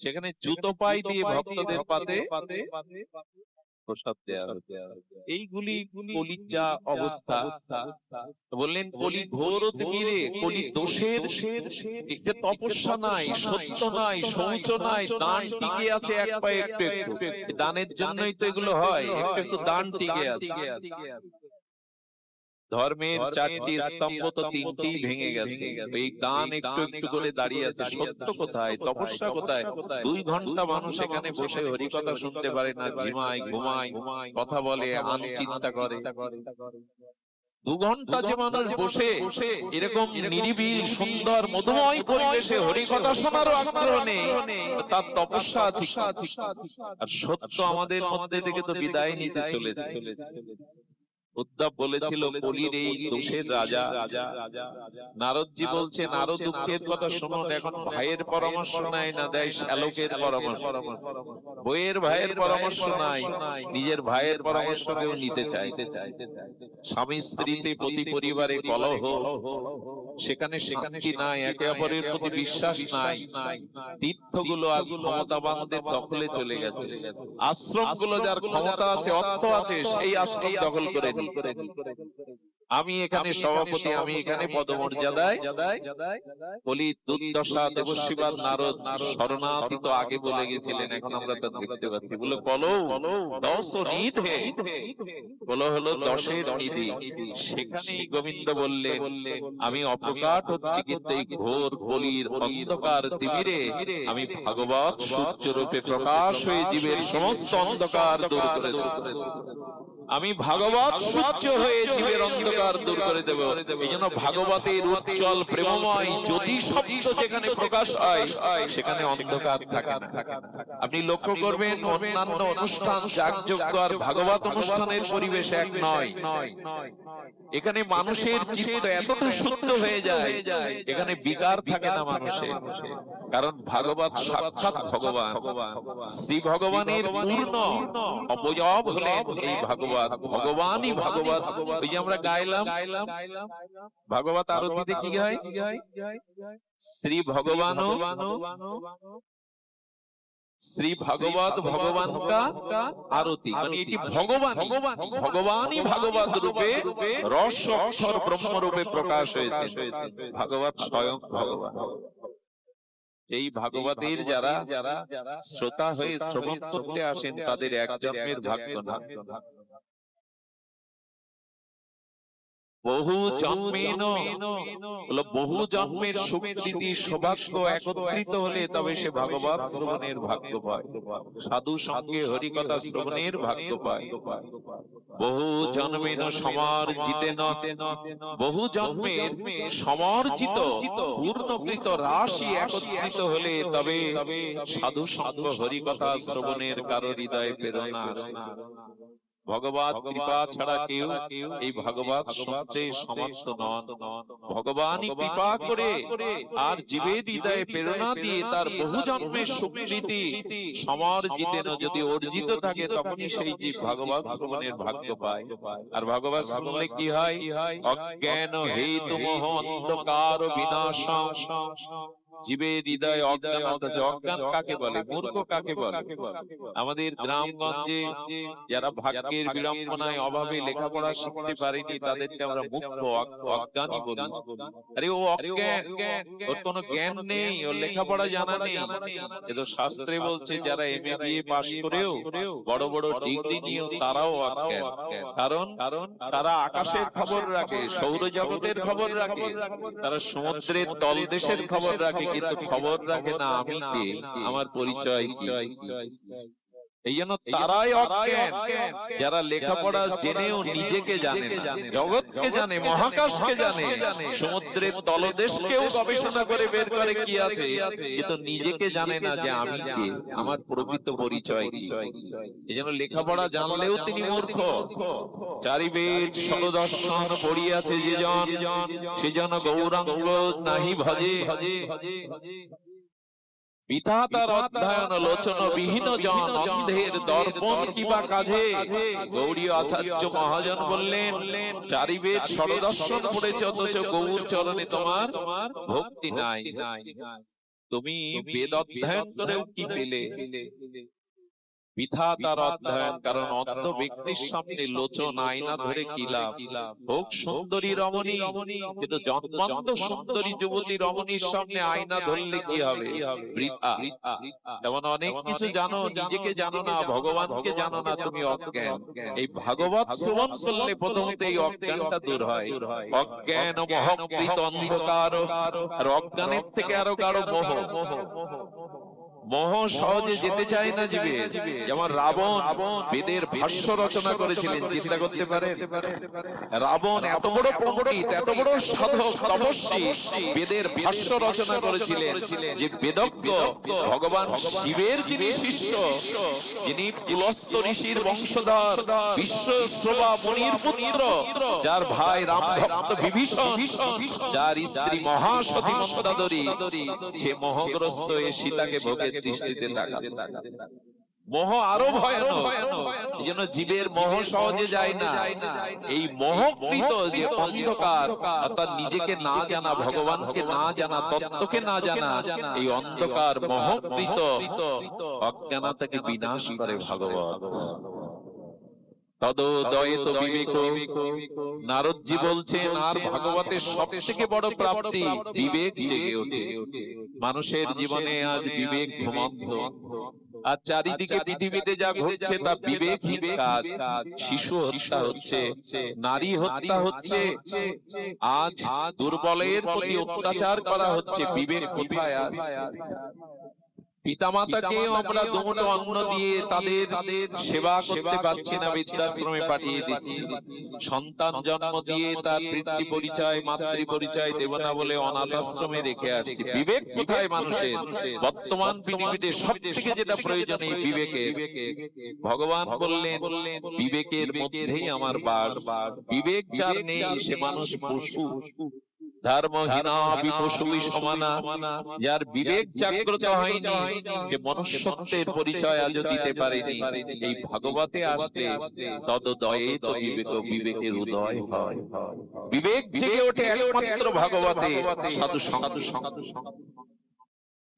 সেখানে জুতো পায়ে দিয়ে ভক্তদের পাতে প্রসাদ দেয়া হচ্ছে। এইগুলি কলির যা অবস্থা। বললেন কলি ঘোর তিমিরে, কলি দোষের, এতে তপস্যা নাই, সত্য নাই, শৌচ নাই, দান টিকে আছে এক পায়ে একটু একটু। দানের জন্যই তো এগুলো হয়, একটু একটু দান টিকে আছে। ধর্মের চারটি স্তম্ভ তো তিনটি ভেঙে গেছে, এই দান একটু একটু করে দাঁড়িয়ে আছে। সত্য কোথায়? তপস্যা কোথায়? 2 ঘন্টা মানুষ এখানে বসে হরিকথা শুনতে পারে না, ঝিমায়, ঘুমায়, কথা বলে, চিন্তা করে। 2 ঘন্টা যে মানুষ বসে এরকম নিরিবিল সুন্দর মধুময় পরিবেশে হরিকথা শোনারও আগ্রহ নেই, তার তপস্যা আছে। আর সত্য আমাদের মধ্যে থেকে তো বিদায় নিতে চলেছে। উদ্ধব বলেছিল কলির এই দোষের রাজা। নারদজি বলছে নারদ দুঃখের কথা শুনুন, এখন ভাইয়ের পরামর্শ নাই না, দেয় শ্যালকের পরামর্শ। বইয়ের ভাইয়ের পরামর্শ নাই, নিজের ভাইয়ের পরামর্শ কেউ নিতে চায়। স্বামী স্ত্রীতে প্রতি পরিবারে কলহ, সেখানে শান্তি নাই, একে অপরের প্রতি বিশ্বাস নাই। তীর্থগুলো আজ ক্ষমতাবানদের দখলে চলে গেছে। আশ্রমগুলো যার ক্ষমতা আছে, অর্থ আছে, সেই আশ্রম দখল করে নি। আমি এখানে সভাপতি, আমি এখানে পদমর্যাদায়। বলি দুর্দশা দেবশিবাদ নারদ শরণার্থী তো আগে বলে গেছিলেন, এখন আমরা তা দেখতে পাচ্ছি। বলে কলৌ দশ নিধে, বলো হলো দশের নিধি। সেখানেই গোবিন্দ বললেন আমি অপ্রকাট হচ্ছি, কিন্তু এই ঘোর কলির অন্ধকার তিমিরে আমি ভাগবত সূর্য রূপে প্রকাশ হয়ে জীবের সমস্ত অন্ধকার দূর করে দেব। আমি ভাগবত সূর্য হয়ে জীবের অন্ধকার দূর করে দেব। এই জন্য ভাগবতের উজ্জ্বল প্রেমময় জ্যোতি শব্দ যেখানে প্রকাশ হয়, সেখানে অন্ধকার থাকে না। আপনি লক্ষ্য করবেন অন্যান্য অনুষ্ঠান যাগযজ্ঞ আর ভাগবত অনুষ্ঠানের পরিবেশ এক নয়। এখানে মানুষের চিত্ত এতটা শুদ্ধ হয়ে যায়, এখানে বিকার থাকে না মানুষের। কারণ ভাগবত সাক্ষাৎ ভগবান, শ্রী ভগবানের পূর্ণ অবয়ব হলেন এই ভাগবত। ভগবানই ভাগবত। ওই যে আমরা গাইলাম ভাগবত আরতিতে কি হয়? শ্রী ভগবান শ্রী ভাগবত ভগবান কা আরতি, মানে এটি ভগবান ভগবানই ভাগবত রূপে রস অক্ষর ব্রহ্ম রূপে প্রকাশ হয়েছে। ভাগবত স্বয়ং ভগবান। এই ভাগবতের যারা শ্রোতা হয়ে শ্রবণ করতে আসেন, তাদের এক জন্মের ভাগ্য না। বহু জন্মেন, বলো বহু জন্মের সুকৃতি সৌভাগ্য একত্রিত হলে তবে সে ভাগবত শ্রবণের ভাগ্য পায়, সাধু সঙ্গে হরিকথা শ্রবণের ভাগ্য পায়। বহু জন্মেন সমার্জিতেন, বহু জন্মের সমর্জিত পূর্ণকৃত রাশি একত্রিত হলে তবে সাধু সঙ্গ হরিকথা শ্রবণের কারো হৃদয়ে প্রেরণা। ভগবত কৃপা ছাড়া কেউ এই ভগবত শুনতে সমর্থ নন। ভগবানই কৃপা করে আর জীবের হৃদয়ে প্রেরণা দিয়ে তার বহু জন্মের সুকৃতি সমর্জিতেন যদি অর্জিত থাকে, তখনই সেই জীব ভগবত শ্রবণের ভাগ্য পায়। আর ভগবত শুনলে কি হয়? অজ্ঞান হেতু মোহ অন্ধকার বিনাশ। জীবের হৃদয়ে অজ্ঞানতা, অজ্ঞান কাকে বলে? মূর্খ কাকে বলে? আমাদের গ্রামগঞ্জে যারা ভাগ্যের বিড়ম্বনায় অভাবে লেখাপড়া শিখতে পারেনি তাদেরকে আমরা মূর্খ অজ্ঞানী বলি। আরে ও অজ্ঞান, ওর কোনো জ্ঞান নেই, ওর লেখাপড়া জানা নেই। কিন্তু শাস্ত্রে বলছে যারা এমএ বিএ পাস করেও বড় বড় ডিগ্রি নিয়েও তারাও অজ্ঞান। কারণ তারা আকাশের খবর রাখে, সৌরজগতের খবর রাখে, তারা সমুদ্রের তলদেশের খবর রাখে, কিন্তু খবর রাখে না আমি কে, আমার পরিচয় কি। এই জন্য তারাই অজ্ঞান যারা লেখাপড়া জেনেও নিজেকে জানে না, জগৎকে জানে, মহাকাশকে জানে, সমুদ্রের তলদেশকেও গবেষণা করে বের করে কি আছে, কিন্তু নিজেকে জানে না যে আমি কে, আমার প্রকৃত পরিচয় কি। এই জন্য লেখাপড়া জানলেও তিনি মূর্খ। চারি বেদ ষড়দর্শন পড়িয়াছে যে জন, সেজন গৌরাঙ্গ নাহি ভজে। বিধাতার অধ্যয়ন লোচন বিহীন জন, অন্ধের দর্পণ কিবা কাজে। গৌড়ীয় আচার্য মহাজন বললেন, চারি বেদ ষড়দর্শন পড়েছে অথচ গৌর চরণে তোমার ভক্তি নাই। তুমি বেদ অধ্যয়ন করেও কি পেলে? বিধাতার অধ্যয়ন। কারণ অন্ধ ব্যক্তির সামনে লোচন আয়না ধরে কি লাভ? হোক সুন্দরী রমণী, কিন্তু জন্মন্ত সুন্দরী যুবতী রমণীর সামনে আয়না ধরলে কি হবে? বৃথা। যেমন অনেক কিছু জানো, নিজেকে জানো না, ভগবানকে জানো না, তুমি অজ্ঞান। এই ভাগবত শ্রবণ করলে প্রথমত এই অজ্ঞানটা দূর হয়। অজ্ঞান মহকৃত অন্ধকার, আর অজ্ঞানের থেকে আরো গাঢ় মোহ। মোহ সহজে যেতে চায় না জীবে। যেমন রাবণ বেদের ভাষ্য রচনা করেছিলেন, চিন্তা করতে পারেন? রাবণ এত বড় পণ্ডিত, এত বড় সাধক তপস্বী, বেদের ভাষ্য রচনা করেছিলেন, যে বেদজ্ঞ ভগবান শিবের যিনি শিষ্য, যিনি পুলস্ত্য ঋষির বংশধর, বিশ্বশ্রবা মুনির পুত্র, যার ভাই রামভক্ত বিভীষণ, যার স্ত্রী মহাসতী মন্দাদরী, সে মোহগ্রস্ত হয়ে সীতাকে ভোগের দৃষ্টিতে তাকায়। মোহ আরো ভয়ানক, এই জন্য জীবের মোহ সহজে যায় না। এই মোহকৃত যে অন্ধকার, অর্থাৎ নিজেকে না জানা, ভগবানকে না জানা, তত্ত্বকে না জানা, এই অন্ধকার মোহকৃত অজ্ঞানতাকে বিনাশ করে ভগবান। তদোদয়িত বিবেক, নারদজি বলছেন, আর ভাগবতের সবথেকে বড় প্রাপ্তি বিবেক জেগে ওঠে। মানুষের জীবনে আজ বিবেক ঘুমন্ত, আর চারিদিকে পৃথিবীতে যা ঘটছে তা বিবেকহীন কাজ। শিশু হত্যা হচ্ছে, নারী হত্যা হচ্ছে, আজ দুর্বলের প্রতি অত্যাচার করা হচ্ছে, বিবেক কোথায়? আর পিতামাতাকে আমরা দুমুঠো অন্ন দিয়ে তাদের সেবা করতে পারছি না, বৃদ্ধাশ্রমে পাঠিয়ে দিচ্ছি। সন্তান জন্ম দিয়ে তার পিতৃ পরিচয়, মাতৃ পরিচয় দেব না বলে অনাথ আশ্রমে রেখে আসছি। বিবেক কোথায় মানুষের? বর্তমান পৃথিবীতে সবথেকে যেটা প্রয়োজন এই বিবেকের। ভগবান বললেন, বিবেকের মধ্যেই আমার বাস। বিবেক যার নেই সে মানুষ পশু, ধর্মহীনা বিপশুই সমানা। যার বিবেক জাগ্রত হয়নি, যে মনুষ্যত্বের পরিচয় আজও দিতে পারেনি, এই ভাগবতে আসলে তদোদয়িত বিবেক, বিবেকের উদয় হয়। বিবেক জেগে ওঠে একমাত্র ভাগবতে, সাধু সঙ্গ।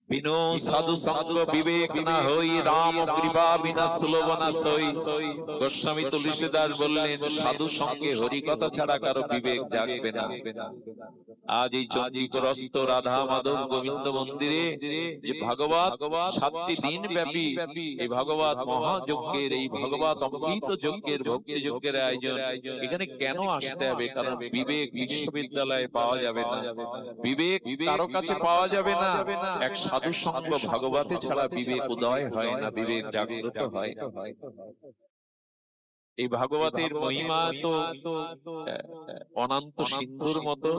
বিনো সাধু সঙ্গ বিবেক না হই, রাম কৃপা বিনা সুলভ না সই। গোস্বামী তুলসীদাস বললেন সাধু সঙ্গে হরি কথা ছাড়া কারো বিবেক জাগবে না। আজ এই চণ্ডীপুরস্থ রাধা মাধব গোবিন্দ মন্দিরে যে ভাগবত 7টি দিন ব্যাপী এই ভাগবত মহাযজ্ঞের, এই ভাগবত অমৃত যজ্ঞের, ভক্তি যজ্ঞের আয়োজন, এখানে কেন আসতে হবে? কারণ বিবেক বিশ্ববিদ্যালয়ে পাওয়া যাবে না, বিবেক কারো কাছে পাওয়া যাবে না। এক সাধু সঙ্গ ভাগবতে ছাড়া বিবেক উদয় হয় না, বিবেক জাগ্রত হয় না। এই ভাগবতের মহিমা তো অনন্ত সিন্ধুর মতো।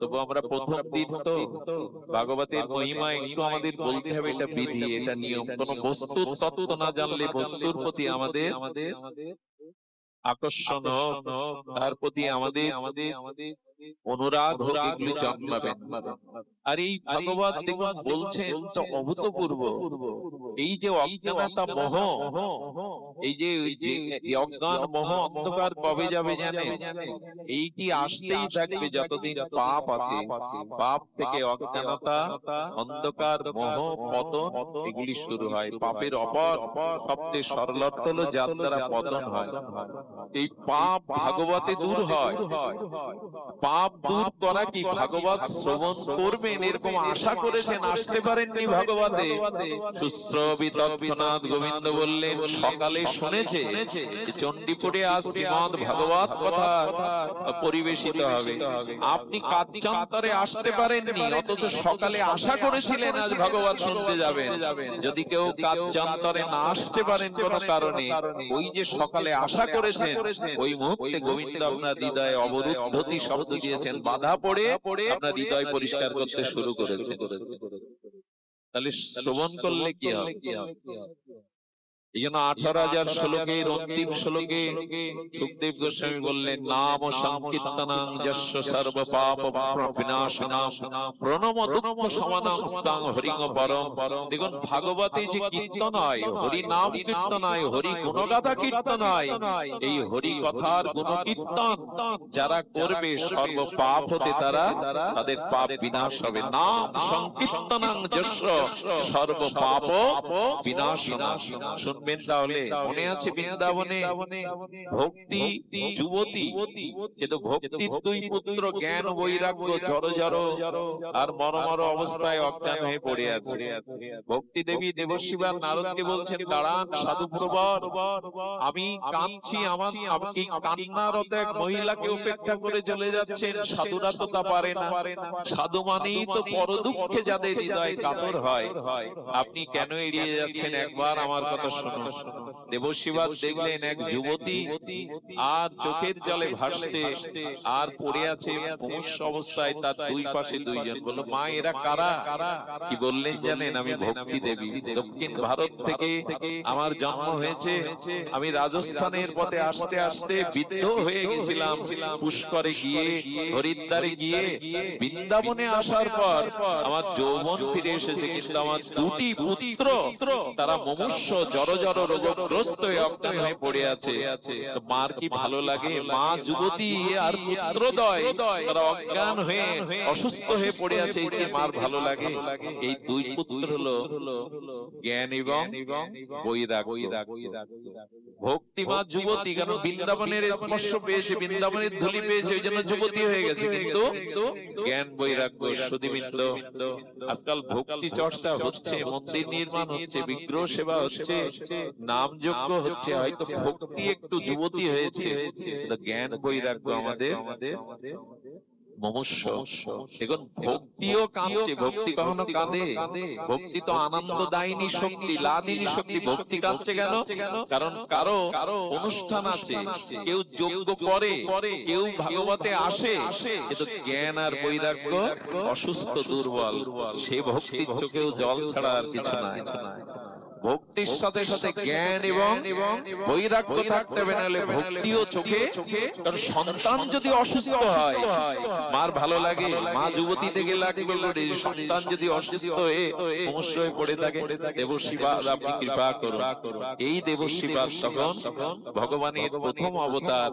তবু আমরা প্রথম দিন তো ভাগবতের মহিমা একটু আমাদের বলতে হবে, এটা বিধি, এটা নিয়ম। কোন বস্তুর তত্ত্ব না জানলে বস্তুর প্রতি আমাদের আকর্ষণ হোক, তার প্রতি আমাদের অনুরাগ হোক, এগুলি জন্মাবে। আর এই ভাগবত দেখুন বলছেন তো অভূতপূর্ব। এই যে অজ্ঞানতা মোহ, এই যে অজ্ঞান মোহ অন্ধকার কবে যাবে জানেন? এইটি আসতেই থাকবে যতদিন পাপ আছে। পাপ থেকে অজ্ঞানতা, অন্ধকার, মোহ, পতন এগুলি শুরু হয়। পাপের অপর সবচেয়ে সরল অর্থ হলো যার দ্বারা পতন হয়। এই পাপ ভাগবতে দূর হয়। পাপ দূর করা কি? ভাগবত শ্রবণ করবেন এরকম আশা করেছেন, আসতে পারেননি ভাগবতে। সুশ্রবী তৎক্ষণাৎ গোবিন্দ বললেন সকালে শুনেছে যে চণ্ডীপুরে আজ শ্রীমদ্ ভাগবত কথা পরিবেশিত হবে। আপনি কার্যান্তরে আসতে পারেননি, অথচ সকালে আশা করেছিলেন আজ ভাগবত শুনতে যাবেন। যদি কেউ কার্যান্তরে না আসতে পারেন কোন কারণে, ওই যে সকালে আশা করেছেন, ওই মুহূর্তে গোবিন্দ আপনার হৃদয়ে অবরুদ্ধতি শব্দ দিয়েছেন, বাধা পড়ে আপনার হৃদয় পরিষ্কার করতে শুরু করেছে। তাহলে শ্রবণ করলে কি হবে? এই জন্য 18,000 শ্লোকের অন্তিম শ্লোকে সুখদেব গোস্বামী বললেন নাম সংকীর্তনং যস্য সর্ব পাপ বিনাশনাং প্রণম দুঃখ সমানাং স্তাং হরিং পরম। দেখুন ভাগবতে যে কীর্তন হয়, হরি নাম কীর্তন হয়, হরি গুণগাথা কীর্তন হয়। এই হরি কথার গুণ কীর্তন যারা করবে সর্ব পাপ হতে তাদের পাপ বিনাশ হবে। নাম সংকীর্তনং যস্য সর্ব পাপ বিনাশনাং। শুনবেন তাহলে। মনে আছে বৃন্দাবনে ভক্তি যুবতী, কিন্তু ভক্তির দুই পুত্র জ্ঞান বৈরাগ্য জড় জড় আর মরমর অবস্থায় অজ্ঞান হয়ে পড়ে আছে। ভক্তি দেবী দেবশিবা নারদকে বলছেন দাঁড়ান সাধু প্রবর, আমি কাঁদছি, আমার এই কান্নারত এক মহিলাকে উপেক্ষা করে চলে যাচ্ছেন। সাধুরা তো তা পারে না। সাধু মানেই তো পর দুঃখে যাদের হৃদয় কাতর হয়। আপনি কেন এড়িয়ে যাচ্ছেন? একবার আমার কথা শুনুন। দেবশিবা দেখলেন এক যুবতী আর চোখের জলে ভাসতে আর পড়ে আছে মুমূর্ষ অবস্থায়, তার দুই পাশে দুইজন। বলল মা এরা কারা? কি বললেন জানেন? আমি ভক্তি দেবী, দক্ষিণ ভারত থেকে আমার জন্ম হয়েছে। আমি রাজস্থানের পথে আসতে আসতে বিদ্ধ হয়ে গেছিলাম। পুষ্করে গিয়ে, হরিদ্বারে গিয়ে, বৃন্দাবনে আসার পর আমার যৌবন ফিরে এসেছে, কিন্তু আমার দুটি পুত্র তারা মুমূর্ষ জড় জড় রোগগ্রস্ত হয়ে অজ্ঞান হয়ে পড়ে আছে। তো মার কি ভালো লাগে? মা যুবতী আর পুত্রদ্বয় তারা অজ্ঞান হয়ে অসুস্থ হয়ে পড়ে আছে, এতে মার ভালো লাগে? এই দুই পুত্র হলো জ্ঞান এবং বৈরাগ্য। ভক্তিমা যুবতী, কারণ বৃন্দাবনের স্পর্শ পেয়েছে, বৃন্দাবনের ধুলি পেয়েছে, ওই জন্য যুবতী হয়ে গেছে। কিন্তু জ্ঞান বৈরাগ্য। সুধীবৃন্দ, আজকাল ভক্তি চর্চা হচ্ছে, মন্দির নির্মাণ হচ্ছে, বিগ্রহ সেবা হচ্ছে, নাম যজ্ঞ হচ্ছে, হয়তো ভক্তি একটু যুবতী হয়েছে, জ্ঞান বৈরাগ্য আমাদের মুমূর্ষ। দেখুন ভক্তিও কাঁদছে। ভক্তি কখনো কাঁদে? ভক্তি তো আনন্দদায়িনী শক্তি, লাদিনী শক্তি। ভক্তি কাঁদছে কেন? কারণ কারো অনুষ্ঠান আছে, কেউ যজ্ঞ করে, কেউ ভাগবতে আসে, কিন্তু জ্ঞান আর বৈরাগ্য অসুস্থ দুর্বল, সে ভক্তির চোখেও জল ছাড়া আর কিছু নাই। ভক্তি ভক্তির সাথে সাথে জ্ঞান এবং বৈরাগ্য থাকতে হবে, নাহলে ভক্তিও চোখে। কারণ সন্তান যদি অসুস্থ হয়, মার ভালো লাগে, মা যুবতী থেকে লাগবে, সন্তান যদি অসুস্থ হয়ে সমস্যা হয়ে পড়ে থাকে, দেবশিবাদ আপনি কৃপা করুন। এই দেবশিবাদ তখন ভগবানের প্রথম অবতার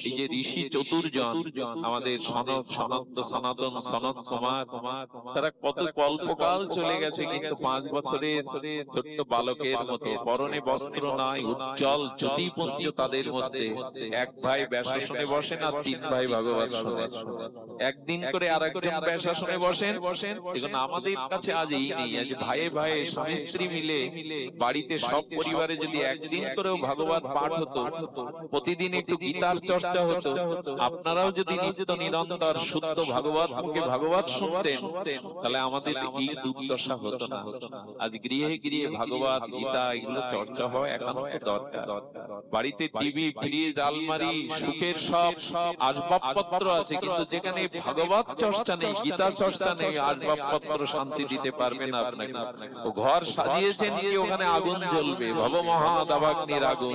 এই যে ঋষি চতুর্জন, আমাদের সনক, সনন্দ, সনাতন, সনত কুমার, তারা কত কল্পকাল চলে গেছে, কিন্তু 5 বছরের ছোট্ট বালকের মতো, পরনে বস্ত্র নাই, উজ্জ্বল জ্যোতিপুঞ্জ তাদের মধ্যে। এক ভাই ব্যাসাসনে বসেন আর 3 ভাই ভাগবত শোনেন। একদিন করে আরেকজন ব্যাসাসনে বসেন। এখন আমাদের কাছে আজ এই নেই, আজ ভাইয়ে ভাইয়ে স্বামী স্ত্রী মিলে বাড়িতে সব পরিবারে যদি একদিন করেও ভাগবত পাঠ হতো, প্রতিদিন একটু গীতার চর্চা হতো, আপনারাও যদি নিত্য নিরন্তর শুদ্ধ ভাগবত মুখে ভাগবত শুনতেন, তাহলে আমাদের এই দুর্দশা হতো না। আজ গৃহে গৃহে ভাগবত গীতা এগুলো চর্চা হয় একান্ত দরকার। বাড়িতে টিভি, ফ্রিজ, আলমারি, সুখের সব আসবাবপত্র আছে, কিন্তু যেখানে ভাগবত চর্চা নেই, গীতা চর্চা নেই, আসবাবপত্র শান্তি দিতে পারবে না আপনাকে। তো ঘর সাজিয়েছেন কি ওখানে আগুন জ্বলবে, ভব মহাদাবাগ্নির আগুন।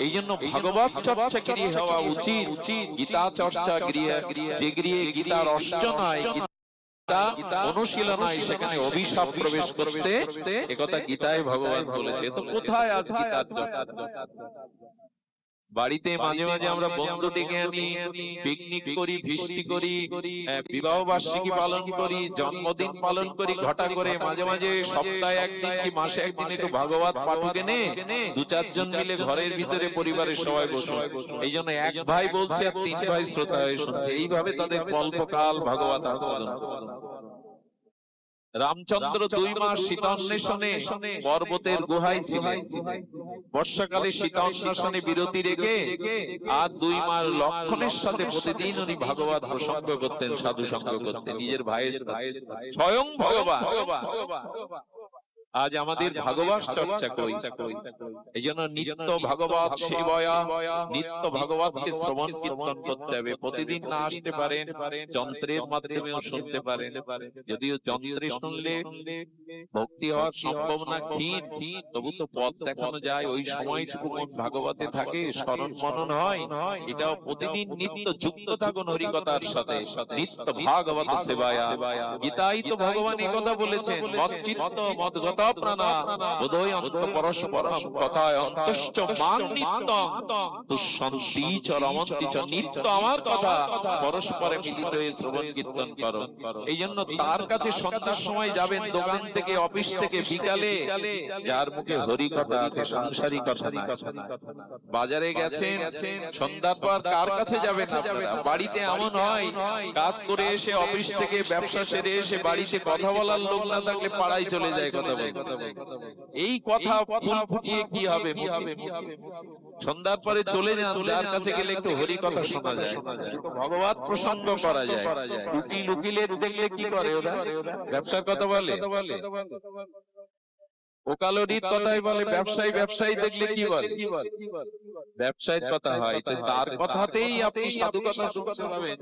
এই জন্য ভাগবত চর্চা গৃহে হওয়া উচিত। গীতা চর্চা গৃহে, যে গৃহে গীতার অর্চনা নয়, অনুশীলন হয়, সেখানে অভিশাপ প্রবেশ করতে, একথা গীতায় ভগবান বলেছে। তো কোথায় আজ গীতার চর্চা? বাড়িতে মাঝে মাঝে আমরা বন্ধু ডেকে আনি, পিকনিক করি, ফিস্টি করি, বিবাহ বার্ষিকী পালন করি, জন্মদিন পালন করি, ঘটা করে মাঝে মাঝে সপ্তাহে একদিন কি মাসে একদিন একটু ভাগবত পাঠ কেনে 2-4 জন মিলে ঘরের ভিতরে পরিবারের সবাই বসে। এই জন্য এক ভাই বলছে আর 3 ভাই শ্রোতা হয়ে শুনছে, এইভাবে তাদের কল্পকাল ভাগবত আস্বাদন। রামচন্দ্র 2 মাস সীতান্বেষণে পর্বতের গুহায় ছিলেন। বর্ষাকালে সীতান্বেষণে বিরতি রেখে আর 2 মাস লক্ষণের সাথে প্রতিদিন উনি ভাগবত প্রসঙ্গ করতেন, সাধু সঙ্গ করতেন, নিজের ভাইয়ের স্বয়ং ভগবান। আজ আমাদের ভাগবত চর্চা কই? এই জন্য নিত্য ভাগবত সেবয়া, নিত্য ভাগবতকে শ্রবণ কীর্তন করতে হবে। প্রতিদিন না আসতে পারেন, যন্ত্রের মাধ্যমেও শুনতে পারেন। যদিও যন্ত্রে শুনলে ভক্তি হওয়ার সম্ভাবনা ক্ষীণ, তবু তো পথ দেখানো যায়। ওই সময়টুকু মন ভাগবতে থাকে, স্মরণ মনন হয়। এটাও প্রতিদিন নিত্য যুক্ত থাকুন হরিকথার সাথে, নিত্য ভাগবত সেবায়া। গীতাই তো ভগবান এই কথা বলেছেন, মচ্চিত্ত মদ্গত প্রাণা বোধয় অন্ত পরস্পরম কথায় অন্তশ্চ মাং নিত্যং তুষ্যন্তি চ রমন্তি চ। নিত্য আমার কথা পরস্পরে মিলিত হয়ে শ্রবণ কীর্তন করো। এই জন্য তার কাছে সন্ধ্যার সময় যাবেন, দোকান থেকে, অফিস থেকে, বিকালে, যার মুখে হরি কথা আছে, সংসারী কথা না। বাজারে গেছেন, সন্ধ্যার পর কার কাছে যাবেন? বাড়িতে এমন হয়, কাজ করে এসে, অফিস থেকে ব্যবসা সেরে এসে বাড়িতে কথা বলার লোক না থাকলে পাড়ায় চলে যায় কথা বলতে। এই কথা ফুল ফুটিয়ে কি হবে? সন্ধ্যার পরে চলে যান, যার কাছে গেলে একটু হরি কথা শোনা যায়, ভগবত প্রসঙ্গ করা যায়। উকিলে দেখলে কি করে ওরা? ব্যবসার কথা বলে, ওকালতির কথাই বলে। ব্যবসায়ী দেখলে কি বলে? ব্যবসায়ীর কথা হয়। তো তার কথাতেই আপনি সাধু কথা শুনতে পাবেন,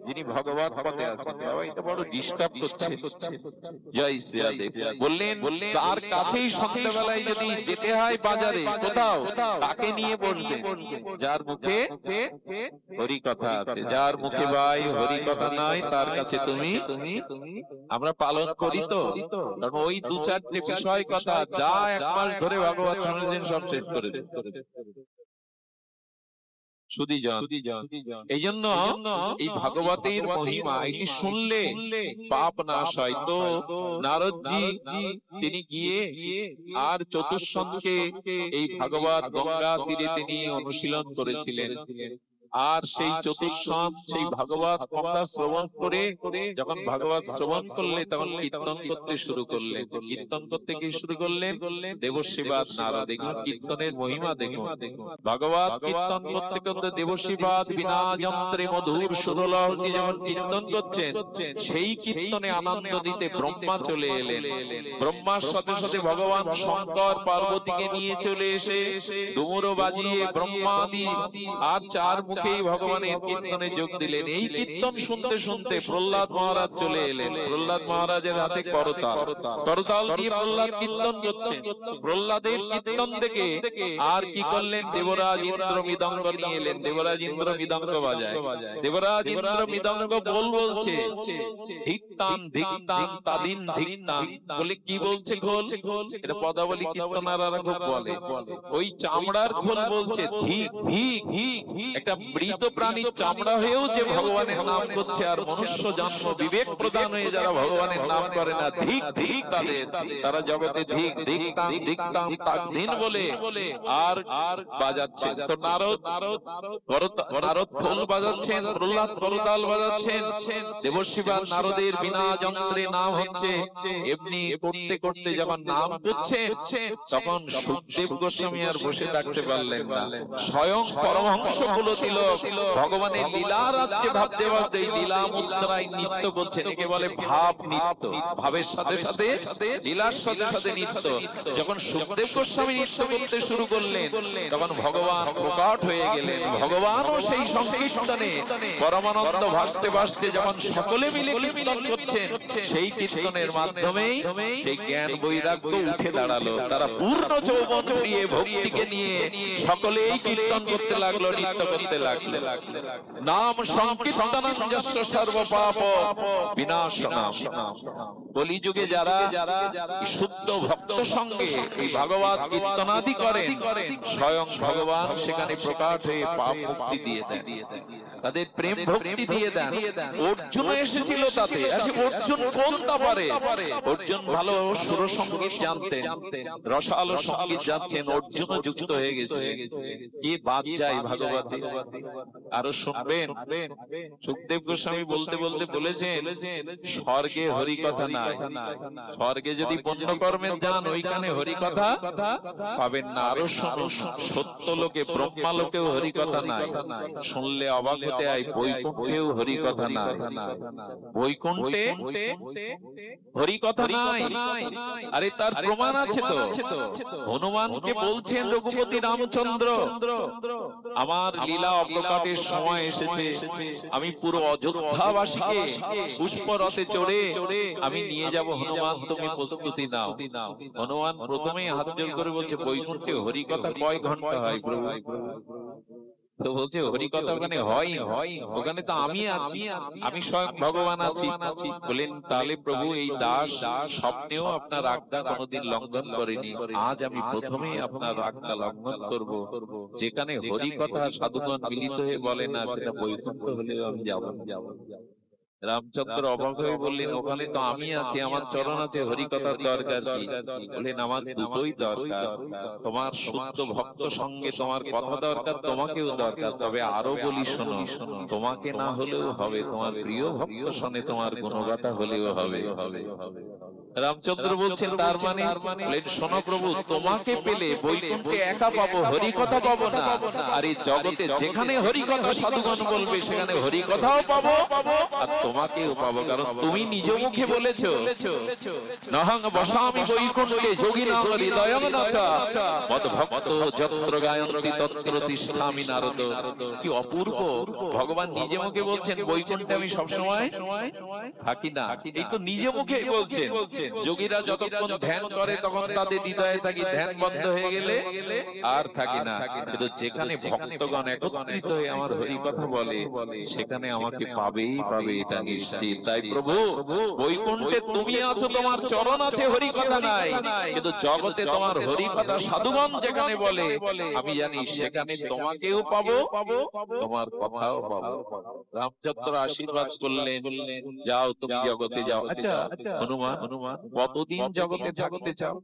যিনি ভগবত পথে আছেন। এটা বড় ডিস্টার্ব করছে। জয় শ্রীরাধে। বললেন তার কাছেই সন্ধ্যাবেলায় যদি যেতে হয় বাজারে কোথাও, তাকে নিয়ে বসবে যার মুখে হরি কথা আছে। যার মুখে ভাই হরি কথা নাই, তার কাছে তুমি। আমরা পালন করি তো, কারণ ওই 2-4টে বিষয় কথা যা 1 মাস ধরে ভাগবত শুনেছেন সব শেষ করে এই জন্য এই ভাগবতের মহিমা এটি শুনলে পাপ নাশ হয়। তো নারদজি তিনি গিয়ে আর চতুষ্সন্ধকে এই ভাগবত গঙ্গা তীরে তিনি অনুশীলন করেছিলেন। আর সেই চতুষ্সন্ধ সেই ভাগবত কথা শ্রবণ করে, যখন ভাগবত শ্রবণ করলে তখন কীর্তন করতে শুরু করলেন। কীর্তন করতে কি শুরু করলেন? দেবশিবাদ নারদ। দেখুন কীর্তনের মহিমা দেখুন। ভাগবত কীর্তন করতে করতে দেবশিবাদ বিনা যন্ত্রে মধুর সুরলহরি যেমন কীর্তন করছেন, সেই কীর্তনে আনন্দ দিতে ব্রহ্মা চলে এলেন। ব্রহ্মার সাথে সাথে ভগবান শঙ্কর পার্বতীকে নিয়ে চলে এসে ডুমুর বাজিয়ে ব্রহ্মাদি আর 4 মুখে মুখেই ভগবানের কীর্তনে যোগ দিলেন। এই কীর্তন শুনতে শুনতে প্রহ্লাদ মহারাজ চলে এলেন। প্রহ্লাদ মহারাজের হাতে করতাল, করতাল দিয়ে প্রহ্লাদ কীর্তন করছেন। প্রহ্লাদের কীর্তন দেখে আর কি করলেন, দেবরাজ ইন্দ্র মৃদঙ্গ নিয়ে এলেন। দেবরাজ ইন্দ্র মৃদঙ্গ বাজায়। দেবরাজ ইন্দ্র মৃদঙ্গ বলছে ধিক্তান ধিক্তান তাদিন ধিক্তান বলে কি বলছে, খোল। এটা পদাবলী কীর্তনাররা খুব বলে। ওই চামড়ার খোল বলছে ধিক ধিক। একটা মৃত প্রাণীর চামড়া হয়েও যে ভগবানের নাম করছে, আর মনুষ্য জন্ম বিবেক প্রদান হয়ে যারা ভগবানের নাম করে না, ধিক ধিক তাদের, তারা জগতে ধিক ধিক্তান ধিক্তান তাদিন বলে আর বাজাচ্ছে। তো নারদ খোল বাজাচ্ছেন, প্রহ্লাদ করতাল বাজাচ্ছেন। দেবশিবা নারদের বিনা যন্ত্রে নাম হচ্ছে। এমনি করতে করতে যখন নাম করছে, তখন সুখদেব গোস্বামী আর বসে থাকতে পারলেন না। স্বয়ং পরমহংস কুলতিলক ভগবানের লীলা রাজ্যে ভাবতে ভাবতে লীলা মুদ্রায় নৃত্য করছেন। একে বলে ভাব নৃত্য। ভাবের সাথে সাথে লীলার সাথে সাথে নৃত্য। যখন সুখদেব গোস্বামী নৃত্য করতে শুরু করলেন, তখন ভগবান প্রকট হয়ে গেলেন। ভগবানও সেই সংকীর্তনে পরমানন্দ ভাসতে ভাসতে যখন সকলে মিলে কীর্তন করছেন, সেই কীর্তনের মাধ্যমেই সেই জ্ঞান বৈরাগ্য উঠে দাঁড়ালো। তারা পূর্ণ যৌবন ফিরিয়ে ভক্তিকে নিয়ে সকলেই কীর্তন করতে লাগলো, নৃত্য করতে লাগলো। নাম সংকীর্তনং যস্য সর্ব পাপ বিনাশনাম। কলিযুগে যারা শুদ্ধ ভক্ত সঙ্গে এই ভাগবত কীর্তনাদি করেন, স্বয়ং ভগবান সেখানে প্রকাশ হয়ে পাপ মুক্তি দিয়ে দেন, তাদের প্রেম ভক্তি দিয়ে দেন। অর্জুন এসেছিল তাতে। অর্জুন কোনটা পারে? অর্জুন ভালো সুর সঙ্গীত জানতেন, রসালো সঙ্গীত জানতেন। অর্জুন যুক্ত হয়ে গেছে। কি বাদ যায় ভাগবতে, আরো শুনবেন। সুখদেব গোস্বামী বলতে বলতে বলেছেন, স্বর্গে হরি কথা নাই। স্বর্গে যদি পুণ্য কর্মে যান, ওইখানে হরি কথা পাবেন না। আরো শুনুন, সত্য লোকে ব্রহ্মা লোকেও হরি কথা নাই। শুনলে অবাক হতে হয়, বৈকুণ্ঠেও হরি কথা নাই। বৈকুণ্ঠে হরি কথা নাই। আরে তার প্রমাণ আছে তো। হনুমানকে বলছেন রঘুপতি রামচন্দ্র, আমার লীলা অপ্রকাটের সময় এসেছে। আমি পুরো অযোধ্যাবাসীকে পুষ্পরথে চড়ে আমি নিয়ে যাব। হনুমান তুমি প্রস্তুতি নাও। হনুমান প্রথমেই হাত জোড় করে বলছে, বৈকুণ্ঠে হরি কথা কয় ঘন্টা হয় প্রভু? তো বলছে হরি কথা ওখানে হয়, ওখানে তো আমি আছি, আমি স্বয়ং ভগবান আছি। বলেন তাহলে প্রভু এই দাস স্বপ্নেও আপনার আজ্ঞা কোনোদিন লঙ্ঘন করেনি। আজ আমি প্রথমেই আপনার আজ্ঞা লঙ্ঘন করব। যেখানে হরি কথা সাধুগণ মিলিত হয়ে বলে না, সেটা বৈকুণ্ঠ হলেও আমি যাব। রামচন্দ্র অবাক হয়ে বললেন, ওখানে তো আমি আছি, আমার চরণ আছে, হরি কথার দরকার কি? বললেন আমার দুটোই দরকার। তোমার শুদ্ধ ভক্ত সঙ্গে তোমার কথা দরকার, তোমাকেও দরকার। তবে আরো বলি শোনো, তোমাকে না হলেও হবে, তোমার প্রিয় ভক্ত শোনে তোমার গুণগাথা হলেও হবে। রামচন্দ্র বলছেন তার মানে? শোনো প্রভু, তোমাকে পেলে বৈকুণ্ঠে একা পাবো, হরি কথা পাবো না। আর এই জগতে যেখানে হরি কথা সাধুগণ বলবে, সেখানে হরি কথাও পাবো আর তোমাকেও পাবো। কারণ তুমি নিজ মুখে বলেছো, নহং বসামি বৈকুণ্ঠে যোগিনাং হৃদয়ং নাচা মদ ভক্ত যত্র গায়ন্তি তত্র তিষ্ঠামি নারদ। কি অপূর্ব! ভগবান নিজে মুখে বলছেন, বৈকুণ্ঠে আমি সবসময় থাকি না। এই তো নিজে মুখে বলছেন। যোগীরা যতক্ষণ ধ্যান করে তখন তাদের হৃদয়ে থাকি, ধ্যান বন্ধ হয়ে গেলে আর থাকি না। কিন্তু যেখানে ভক্তগণ একত্রিত হয়ে আমার হরি কথা বলে, সেখানে আমাকে পাবেই পাবে, এটা নিশ্চিত। তাই প্রভু, বৈকুণ্ঠে তুমি আছো, তোমার চরণ আছে, হরি কথা নাই। কিন্তু জগতে তোমার হরি কথা সাধুগণ যেখানে বলে, আমি জানি সেখানে তোমাকেও পাবো, তোমার কথাও পাবো। রামচন্দ্র আশীর্বাদ করলেন, যাও তুমি জগতে যাও। আচ্ছা হনুমান, কতদিন জগতে থাকতে চাও?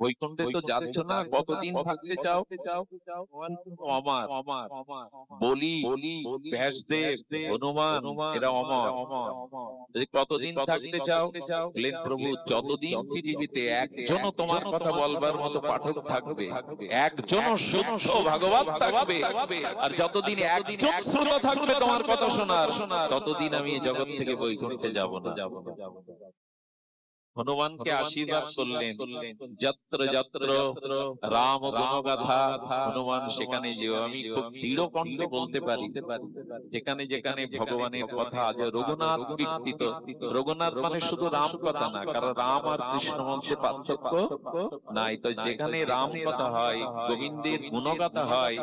বৈকুণ্ঠে তো যাচ্ছ না, কতদিন থাকতে চাও? অমর বলি, ব্যাসদেব, হনুমান এরা অমর। কতদিন থাকতে চাও? বলেন প্রভু, যতদিন পৃথিবীতে একজনও তোমার কথা বলবার মতো পাঠক থাকবে, একজনও শুদ্ধ ভাগবত থাকবে, আর যতদিন একজন শ্রোতা থাকবে তোমার কথা শোনার, ততদিন আমি জগৎ থেকে বৈকুণ্ঠে যাব না। হনুমানকে আশীর্বাদ করলেন, যত্র যত্র রাম গুণগাথা, হনুমান সেখানে যেও। আমি খুব দৃঢ় কণ্ঠে বলতে পারি, যেখানে যেখানে ভগবানের কথা আজ রঘুনাথ কীর্তিত, রঘুনাথ মানে শুধু রাম কথা না, কারণ রাম আর কৃষ্ণ মধ্যে পার্থক্য নাই। তো যেখানে রাম কথা হয়, গোবিন্দের গুণগাথা হয়,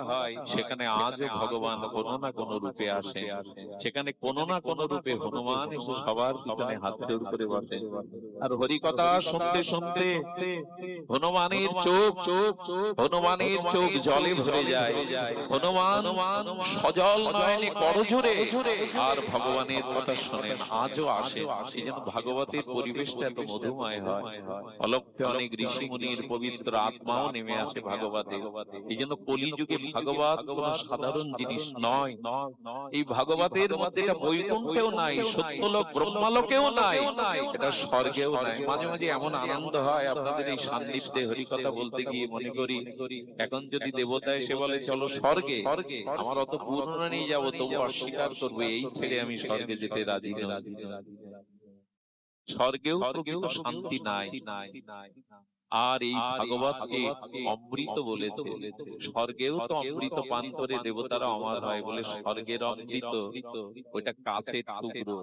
সেখানে আজও ভগবান কোনো না কোনো রূপে আসেন। সেখানে কোনো না কোনো রূপে হনুমান এসে সবার পিছনে হাত জোড় করে বসে। আর হরি কথা শুনতে শুনতে হনুমানের হনুমানের চোখ জলে ভরে যায়। হনুমান সজল নয়নে করজোড়ে আর ভগবানের কথা শোনেন, আজও আসে। এই জন্য ভাগবতের পরিবেশটা এত মধুময় হয়। অলক্ষ্যে অনেক ঋষি মুনির পবিত্র আত্মাও নেমে আসে ভাগবতে। এই জন্য কলিযুগে ভাগবত কোন সাধারণ জিনিস নয়। এই ভাগবতের মধ্যে এটা বৈকুণ্ঠেও নাই, সত্যলোক ব্রহ্মলোকেও নাই, এটা স্বর্গেও নাই। মাঝে মাঝে এমন আনন্দ হয় আপনাদের এই সান্নিধ্যে হরি কথা বলতে গিয়ে, মনে করি এখন যদি দেবতা এসে বলে চলো স্বর্গে, আমার অত পূর্ণ নিয়ে যাবো, তবু অস্বীকার করবো, এই ছেড়ে আমি স্বর্গে যেতে রাজি নই। স্বর্গেও প্রকৃত শান্তি নাই। আর এই ভাগবতকে অমৃত বলেছে। স্বর্গেও তো অমৃত পান করে দেবতারা অমর হয় বলে, স্বর্গের অমৃত ওইটা কাছের টুকরো,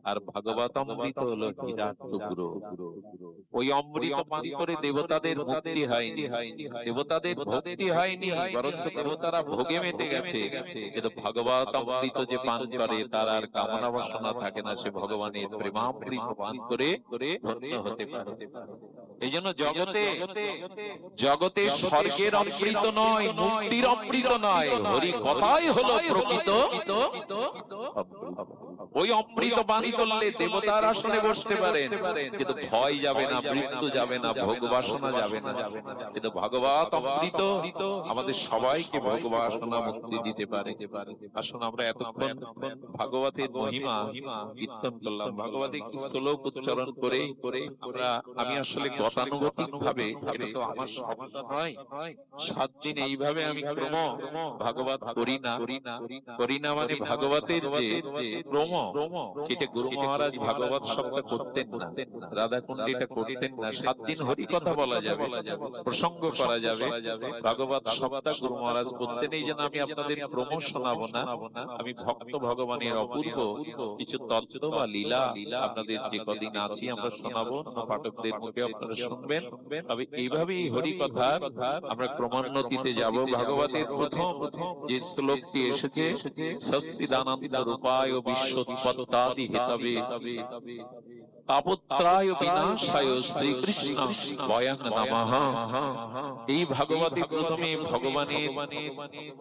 আর ভাগবত অমৃত হলো হীরার টুকরো। ওই অমৃত পান করে দেবতাদের মুক্তি হয়নি, দেবতাদের ভক্তি হয়নি, বরঞ্চ দেবতারা ভোগে মেতে গেছে। কিন্তু ভাগবত অমৃত যে পান করে তার আর কামনা বাসনা থাকে না, সে ভগবানের প্রেমামৃত পান করে ধন্য হতে পারে। এই জন্য জগতে স্বর্গের অমৃত নয়, মুক্তির অমৃত নয়, হরি কথাই হলো প্রকৃত ওই অমৃত পান করলে দেবতার আসনে বসতে পারেন, কিন্তু ভয় যাবে না, মৃত্যু যাবে না, ভোগ বাসনা যাবে না। কিন্তু ভগবত অমৃত আমাদের সবাইকে ভোগ বাসনা মুক্তি দিতে পারে। আসুন আমরা এতক্ষণ ভাগবতের মহিমা কীর্তন করলাম। ভাগবতের শ্লোক উচ্চারণ করে আমি আসলে গতানুগতিক ভাবে, এটা তো আমার সমস্যা নয়, 7 দিন এইভাবে আমি ক্রম ভাগবত করি না মানে ভাগবতের যে ক্রম, এটা গুরু মহারাজ ভাগবত শব্দ করতেন না, রাধাকুণ্ড এটা করতেন না। 7 দিন হরি কথা বলা যাবে, প্রসঙ্গ করা যাবে, ভাগবত শব্দ গুরু মহারাজ করতেন। এই জন্য আমি আপনাদের ক্রম শোনাবো না, আমি ভক্ত ভগবানের অপূর্ব কিছু তত্ত্ব বা লীলা আপনাদের যে কদিন আছি আমরা শোনাবো, পাঠকদের মুখে আপনারা শুনবেন। তবে এইভাবেই হরি কথা আমরা ক্রমোন্নতিতে যাব। ভাগবতের প্রথম যে শ্লোকটি এসেছে, সচ্চিদানন্দ রূপায় বিশ্বোৎপত্তাদি হেতবে তাপত্রায় বিনাশায় শ্রীকৃষ্ণ বয়ং নমঃ। এই ভাগবতী প্রথমে ভগবানের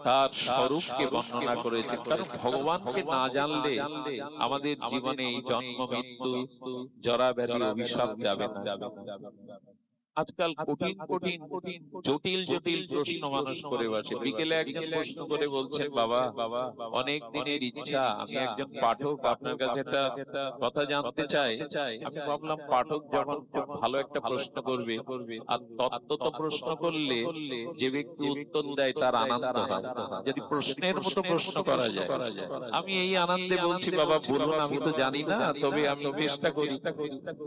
তার স্বরূপকে বর্ণনা করেছে, কারণ ভগবানকে না জানলে আমাদের জীবনে এই জন্ম মৃত্যু জরা ব্যাধি অভিশাপ যাবে না। আজকাল কঠিন কঠিন জটিল জটিল প্রশ্ন মানুষ করে বসে। বিকেলে একজন প্রশ্ন করে বলছেন, বাবা অনেক দিনের ইচ্ছা, আমি একজন পাঠক, আপনার কাছে একটা কথা জানতে চাই। আমি ভাবলাম পাঠক যখন খুব ভালো একটা প্রশ্ন করবে, আর তত্ত্ব তো প্রশ্ন করলে যে ব্যক্তি উত্তর দেয় তার আনন্দ হয়, যদি প্রশ্নের মতো প্রশ্ন করা যায়। আমি এই আনন্দে বলছি, বাবা বলুন, আমি তো জানি না, তবে আমি চেষ্টা করি।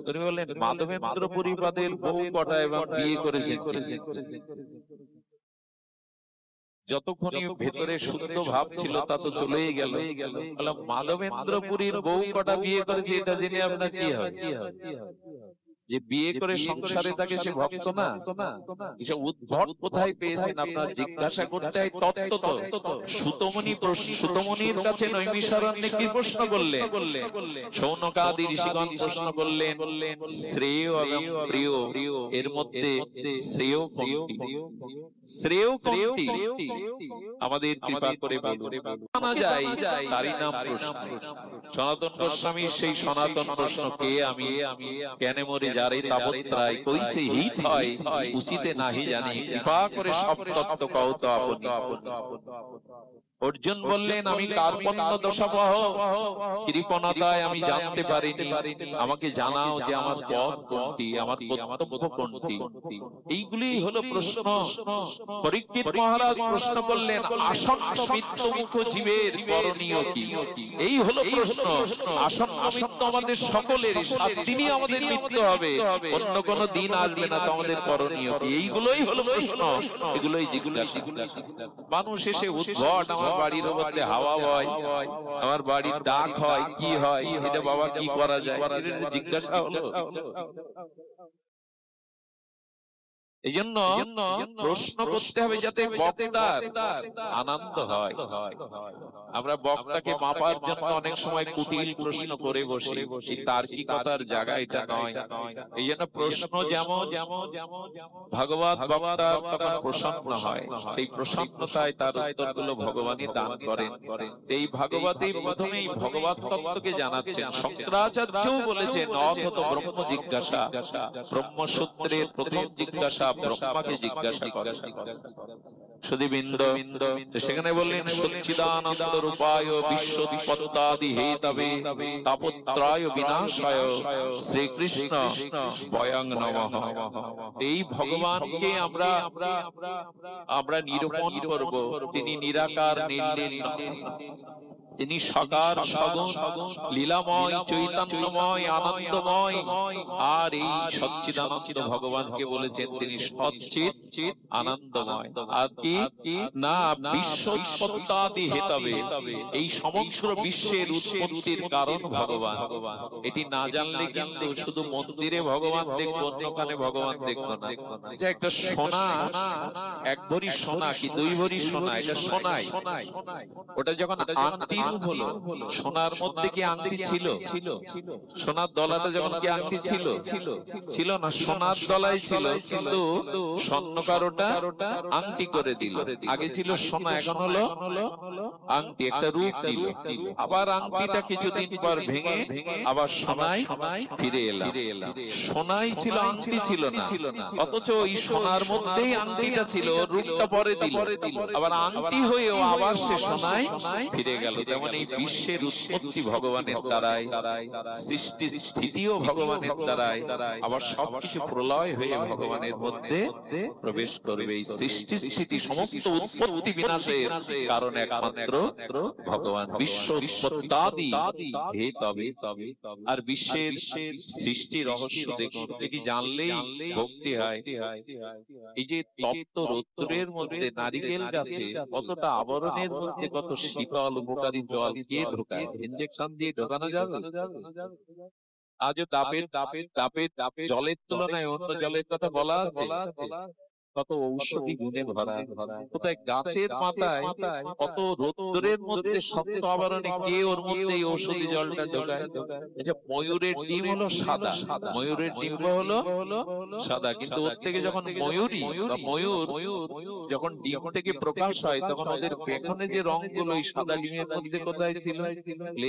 তিনি বললেন, মাধবেন্দ্র পুরীপাদের বহু কটা এবং বিয়ে করেছেন। যতক্ষণই ভেতরে শুদ্ধ ভাব ছিল তা তো চলেই গেল। মাধবেন্দ্র পুরীর বউ কটা বিয়ে করেছে এটা জেনে আপনার কি হয়? যে বিয়ে করে সংসারে থাকে সে ভক্ত না? এসব উদ্ভট কোথায় পেয়েছেন আপনার জিজ্ঞাসা করতে হয় তত্ত্ব। সুতমনির কাছে নৈমিষারণ্যে কি প্রশ্ন করলেন? শৌনকাদি ঋষিগণ প্রশ্ন করলেন, শ্রেয় এবং প্রিয় এর মধ্যে শ্রেয় কোনটি? শ্রেয় কোনটি? আমাদের কৃপা করে জানা যায়, তারই নাম প্রশ্ন। সনাতন গোস্বামী সেই সনাতন প্রশ্ন, কে আমি, কেন মরে যারে তাবত্রায়, কইছে হিত হয় উচিতে নাহি জানি, কৃপা করে সব তত্ত্ব কও তো আপনি। অর্জুন বললেন, আমি কার্পণ্য দোষাবহ, কৃপণতায় আমি জানতে পারিনি, আমাকে জানাও যে আমার পথ কোনটি, আমার কর্তব্য কোনটি। এইগুলি হলো প্রশ্ন। পরীক্ষিত মহারাজ প্রশ্ন করলেন, আসন্ন মৃত্যুমুখ জীবের করণীয় কি? এই হলো প্রশ্ন। আসন্ন মৃত্যু আমাদের সকলের, 7 দিনই আমাদের মৃত্যু হবে। অন্য কোনো দিন আসবে না, তো আমাদের করণীয় কি? এইগুলোই হলো প্রশ্ন, এগুলোই জিজ্ঞাসা। মানুষ এসে উদ্ভট, আমার বাড়ির মধ্যে হাওয়া হয়, আমার বাড়ির ডাক হয়, কি হয়, এটা বাবা কি করা যায়, এটা জিজ্ঞাসা হলো। এই জন্য প্রশ্ন করতে হবে যাতে বক্তার আনন্দ হয়। আমরা বক্তাকে মাপার জন্য অনেক সময় কুটিল প্রশ্ন করে বসি, তার্কিকতার জায়গা এটা নয়। এই জন্য প্রশ্ন যেমন ভগবত বক্তা তখন প্রসন্ন হয়, সেই প্রসন্নতায় তার উত্তরগুলো ভগবানই দান করেন। এই ভাগবতেই প্রথমেই ভগবত তত্ত্বকে জানাচ্ছেন। শঙ্করাচার্যও বলেছেন অথত ব্রহ্ম জিজ্ঞাসা, ব্রহ্মসূত্রের প্রথম জিজ্ঞাসা ব্রহ্মাকে জিজ্ঞাসা করে। সুধীবৃন্দ, সেখানে বললেন সচ্চিদানন্দ রূপায় বিশ্বোৎপত্তাদি হেতবে তাপত্রয় বিনাশায় শ্রীকৃষ্ণ বয়ং নমঃ। এই ভগবানকে আমরা নিরূপণ করব। তিনি নিরাকার, নির্লীন, তিনি সাকার, সগুণ, লীলাময়, চৈতন্যময়, আনন্দময়। আর এই সচ্চিদানন্দ ভগবানকে বলেছেন তিনি সচ্চিৎ আনন্দময়। আর কি না, বিশ্ব উৎপত্তাদি হেতবে, এই সমগ্র বিশ্বের উৎপত্তির কারণ ভগবান। এটি না জানলে কিন্তু শুধু মন্দিরে ভগবান দেখবো, অন্যখানে ভগবান দেখবো না। এটা একটা সোনা, এক ভরি সোনা কি দুই ভরি সোনা, এটা সোনাই। ওটা যখন আংটি হলো, সোনার মধ্যে কি আংটি ছিল? সোনার দলাটা যখন কি আংটি ছিল? ছিল না, সোনার দলাই ছিল, কিন্তু স্বর্ণকার ওটা আংটি করে দিল। আগে ছিল সোনা, এখন হলো আংটি, একটা রূপ দিল। আবার আংটিটা কিছুদিন পর ভেঙে আবার সোনায় ফিরে এলাম। সোনাই ছিল, আংটি ছিল না। অথচ ওই সোনার মধ্যেই আংটিটা ছিল, রূপটা পরে দিল, আবার আংটি হয়েও আবার সে সোনায় ফিরে গেল। তেমন এই বিশ্বের উৎপত্তি ভগবানের দ্বারাই, সৃষ্টি স্থিতিও ভগবানের দ্বারাই, আবার সবকিছু প্রলয় হয়ে ভগবানের মধ্যে প্রবেশ করবে। এই সৃষ্টি স্থিতি সমস্ত উৎপত্তি বিনাশের কারণ একমাত্র ভগবান। বিশ্ব উৎপত্তাদি হেতবে। আর বিশ্বের সৃষ্টি রহস্য দেখুন, এটি জানলেই ভক্তি হয়। এই যে তপ্ত রৌদ্রের মধ্যে নারিকেল গাছে কতটা আবরণের মধ্যে কত শীতল উপকারী জল কে ঢোকায়? ইনজেকশন দিয়ে ঢোকানো যাবে? আজও ডাবের জলের তুলনায় অন্য জলের কথা বলা আছে? কত ঔষধি গুণে ভরা। কোথায় গাছের পাতায় কত রৌদ্রের মধ্যে শক্ত আবরণে কে ওর মধ্যে এই ঔষধি জলটা ঢোকায়? আচ্ছা, ময়ূরের ডিম হলো সাদা, ময়ূরের ডিম্ব হলো সাদা, কিন্তু ওর থেকে যখন ময়ূরী বা ময়ূর যখন ডিম থেকে প্রকাশ হয়, তখন ওদের পেছনে যে রংগুলো এই সাদা ডিমের মধ্যে কোথায় ছিল?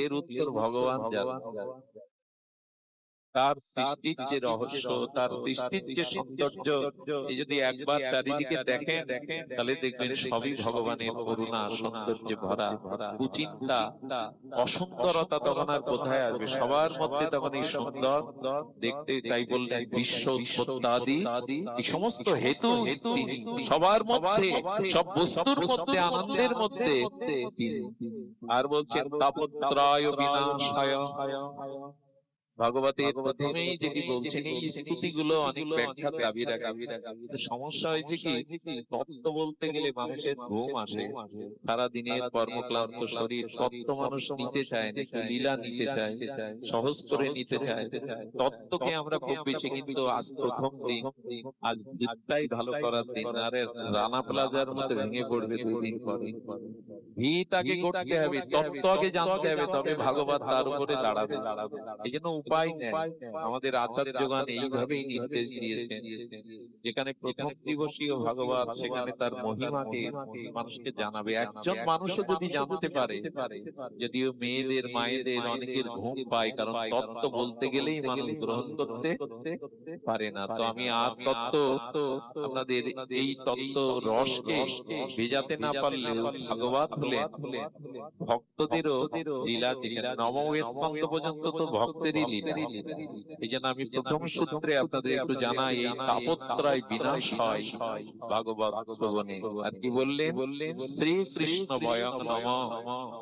এর উত্তর ভগবান জানেন। তার সৃষ্টির যে রহস্য, তার সৃষ্টির যে সৌন্দর্য, এই যদি একবার চারিদিকে দেখেন তাহলে দেখবেন সবই ভগবানের করুণা সৌন্দর্যে ভরা। কুচিন্তা অসুন্দরতা তখন আর কোথায় আসবে? সবার মধ্যে তখন এই সুন্দর দেখতে। তাই বললেন বিশ্ব উৎপত্তাদি, এই সমস্ত হেতু সবার মধ্যে, সব বস্তুর মধ্যে, আনন্দের মধ্যে। আর বলছেন তাপত্রয় বিনাশায়। ভাগবতের প্রথমেই যেটি বলছেন, এই স্তুতিগুলো অনেক ব্যাখ্যা দাবি রাখে। সমস্যা হয়েছে কি, তত্ত্ব বলতে গেলে মানুষের ঘুম আসে, সারা দিনের কর্মক্লান্ত শরীর। তত্ত্ব মানুষ নিতে চায় না, লীলা নিতে চায়, সহজ করে নিতে চায়। তত্ত্বকে আমরা খুব বেশি, কিন্তু আজ প্রথম দিন, আজ দিকটাই ভালো করার দিন। আরে রানা প্লাজার মধ্যে ভেঙে পড়বে 2 দিন পরে। ভিত আগে করতে হবে, তত্ত্ব আগে জানতে হবে, তবে ভাগবত তার উপরে দাঁড়াবে। এই জন্য উপায় নেই, আমাদের আচার্যগণ এইভাবেই নির্দেশ দিয়েছেন। যেখানে প্রথম দিবসীয় ভাগবত, সেখানে তার মহিমাকে মানুষকে জানাবে। একজন মানুষও যদি জানতে পারে, যদিও মেয়েদের, মায়েদের অনেকের ঘুম পায়, কারণ তত্ত্ব বলতে গেলেই মানুষ গ্রহণ করতে পারে না। তো আমি আর তত্ত্ব, আপনাদের এই তত্ত্ব রসকে ভেজাতে না পারলেও ভাগবত হলেন ভক্তদেরও লীলা দিলেন। নবম স্কন্ধ পর্যন্ত তো ভক্তেরই লীলা। এই জন্য আমি প্রথম সূত্রে আপনাদের একটু জানাই, এই তাপত্রয় বিনাশ হয় ভাগবত শ্রবণে। আর কি বললেন? শ্রীকৃষ্ণ বয়ং নমঃ।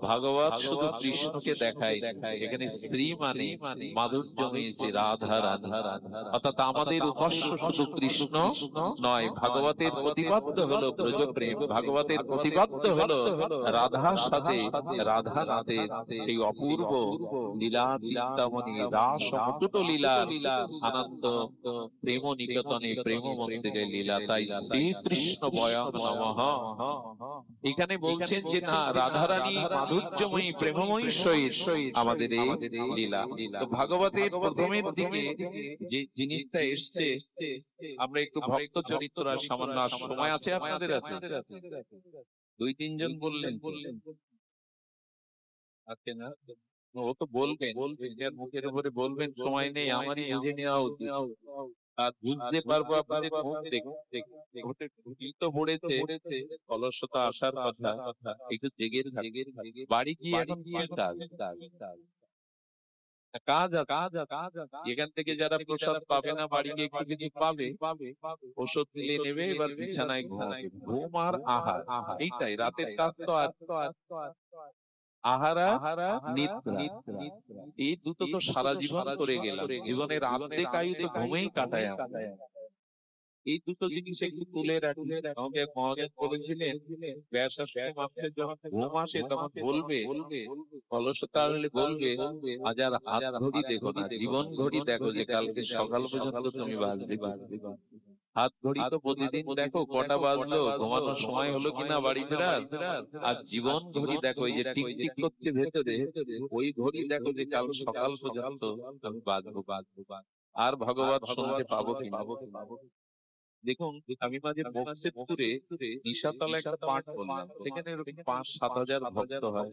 ভাগবত শুধু কৃষ্ণকে দেখায়, এখানে শ্রী মানে মাধুর্যময়ী যে রাধা রানী, অর্থাৎ আমাদের উপাস্য শুধু কৃষ্ণ নয়, ভাগবতের প্রতিপাদ্য হলো ব্রজপ্রেম, ভাগবতের প্রতিপাদ্য হলো রাধার সাথে রাধা নাথের সেই অপূর্ব লীলা চিন্তামণি রাস অতুট লীলা আনন্দ প্রেম নিকেতনে প্রেম মন্দিরে লীলা। তাই শ্রীকৃষ্ণ বয়ং নমঃ। এখানে বলছেন যে না, রাধারানী মাধুর্যময়ী প্রেমময়ী সহিত আমাদের এই লীলা। তো ভাগবতের প্রথমের দিকে যে জিনিসটা এসছে, আমরা একটু ভক্ত চরিত্র আর সামান্য সময় আছে আপনাদের হাতে? 2-3 জন বললেন আছে না? ও তো বলবেন, নিজের মুখের উপরে বলবেন, সময় নেই, আমারই বুঝে নেওয়া উচিত। আর বুঝতে পারবো আপনাদের মুখ দেখে। ওটা ঢুকলি তো পড়েছে, অলসতা আসার কথা, একটু জেগে থাকে। বাড়ি গিয়ে এখন কি কাজ এখান থেকে যারা প্রসাদ পাবে না, বাড়ি গিয়ে একটু কিছু পাবে, ওষুধ দিলে নেবে, এবার বিছানায় ঘুম আর আহার, এইটাই রাতের কাজ। তো আর আহারা নিদ্রা, এই দুটো তো সারা জীবন করে গেলাম, জীবনের অর্ধেক আয়ু তো ঘুমেই কাটায় আমরা। এই দুটো জিনিস একটু তুলে রাখি। আমাকে মহাদেব বলেছিলেন, ব্যাসাস্ত্র মানুষের যখন ঘুম আসে তখন বলবে, অলসতা হলে বলবে, আজ আর হাত ঘড়ি দেখো না, জীবন ঘড়ি দেখো, যে কালকে সকাল পর্যন্ত তুমি বাঁচবে। হাত ঘড়ি তো প্রতিদিন দেখো কটা বাজলো, ঘুমানোর সময় হলো কিনা বাড়ি ফেরার। আর জীবন ঘড়ি দেখো, এই যে টিক টিক করছে ভেতরে, ওই ঘড়ি দেখো যে কাল সকাল পর্যন্ত আমি বাঁচবো। আর ভগবত শুনতে পাবো কিনা। দেখুন, আমি মাঝে মোক্ষেত্তুরে নিশাতলা একটা পাঠ করলাম, সেখানে এরকম 5-7 হাজার ভক্ত হয়,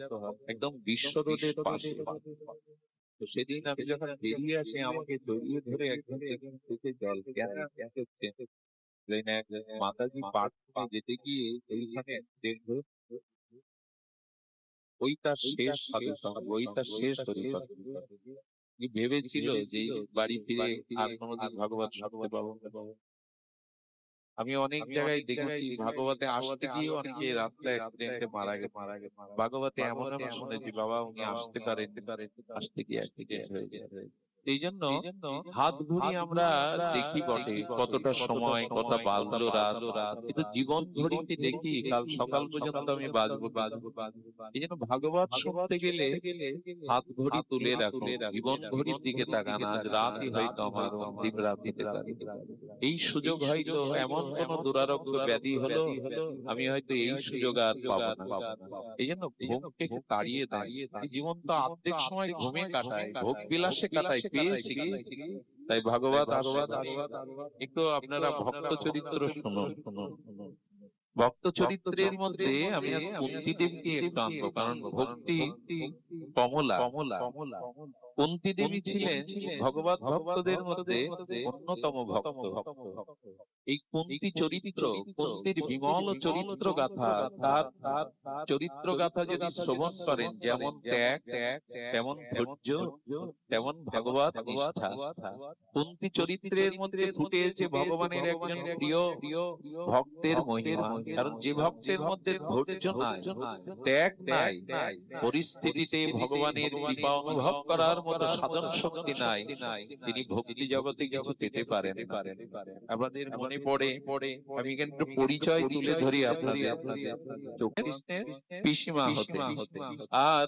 একদম বিশ্ব রোডের পাশে। তো সেদিন আমি যখন বেরিয়ে আসি, আমাকে জড়িয়ে ধরে একজন চোখে জল, কেন মাতাজি পাঠ যেতে গিয়ে এইখানে ওইটা শেষ সাধু সঙ্গ, ওইটা শেষ হরিকথা। ভেবেছিল যে বাড়ি ফিরে আর কোনোদিন ভাগবত শুনতে পাবো। আমি অনেক জায়গায় দেখেছি ভাগবতে আসতে গিয়ে অনেকে রাস্তায় অ্যাক্সিডেন্টে মারা গেছে। ভাগবতে এমন আমি শুনেছি, বাবা উনি আসতে পারেন, আসতে গিয়ে অ্যাক্সিডেন্ট হয়ে গেছে। এই জন্য হাত ঘড়ি আমরা দেখি বটে, কতটা সময়, কত বাজলো রাত, কিন্তু জীবন ঘড়িতে দেখি কাল সকাল পর্যন্ত আমি বাজবো। এই জন্য ভাগবত শুনতে গেলে হাত ঘড়ি তুলে রাখো, জীবন ঘড়ির দিকে তাকান, আজ রাতই হয়তো আমার অন্তিম রাত হতে পারে। এই সুযোগ হয়তো এমন কোন দুরারোগ্য ব্যাধি হলো, আমি হয়তো এই সুযোগ আর পাবো না। এই জন্য ঘুমকে তাড়িয়ে দেয়। জীবন তো অর্ধেক সময় ঘুমে কাটায়, ভোগ বিলাসে কাটায়, পেয়েছি। তাই ভাগবত আসবাদ একটু আপনারা ভক্ত চরিত্র শুনুন। ভক্ত চরিত্রের মধ্যে আমি আজ কুন্তী দেবীকে একটু আনবো, কারণ ভক্তি কমলা। কুন্তী দেবী ছিলেন ভগবত ভক্তদের মধ্যে অন্যতম ভক্ত। এই কুন্তী চরিত্র, কুন্তীর বিমল চরিত্র গাথা, তার চরিত্র গাথা যদি শ্রবণ করেন, যেমন ত্যাগ, তেমন ধৈর্য, তেমন ভগবত নিষ্ঠা। কুন্তী চরিত্রের মধ্যে ফুটে এসেছে ভগবানের একজন প্রিয় ভক্তের মহিমা। কারণ যে ভক্তের মধ্যে ধৈর্য নাই, ত্যাগ নাই, পরিস্থিতিতে ভগবানের কৃপা অনুভব করার মতো সাধন শক্তি নাই, তিনি ভক্তি জগতে কিছু পেতে পারেন। আপনাদের মনে পড়ে, আমি কিন্তু পরিচয় তুলে ধরি আপনাদের। কৃষ্ণের পিসিমা হতে, আর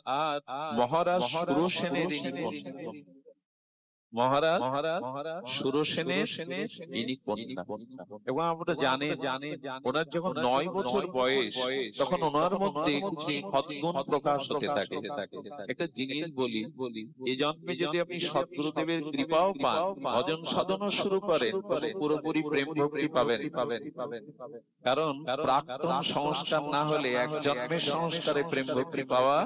মহারাজ সুরসেনের মহারাজ সুরসেনের ইনি কন্যা। এবং আমরা জানেন, ওনার যখন 9 বছর বয়স, তখন ওনার মধ্যে সদ্গুণ প্রকাশ হতে থাকে। একটা জিনিস বলি, এই জন্মে যদি আপনি সদ্গুরুদেবের কৃপাও পান, ভজন সাধনও শুরু করেন, পুরোপুরি প্রেম ভক্তি পাবেন। কারণ প্রাক্তন সংস্কার না হলে এক জন্মের সংস্কারে প্রেম ভক্তি পাওয়া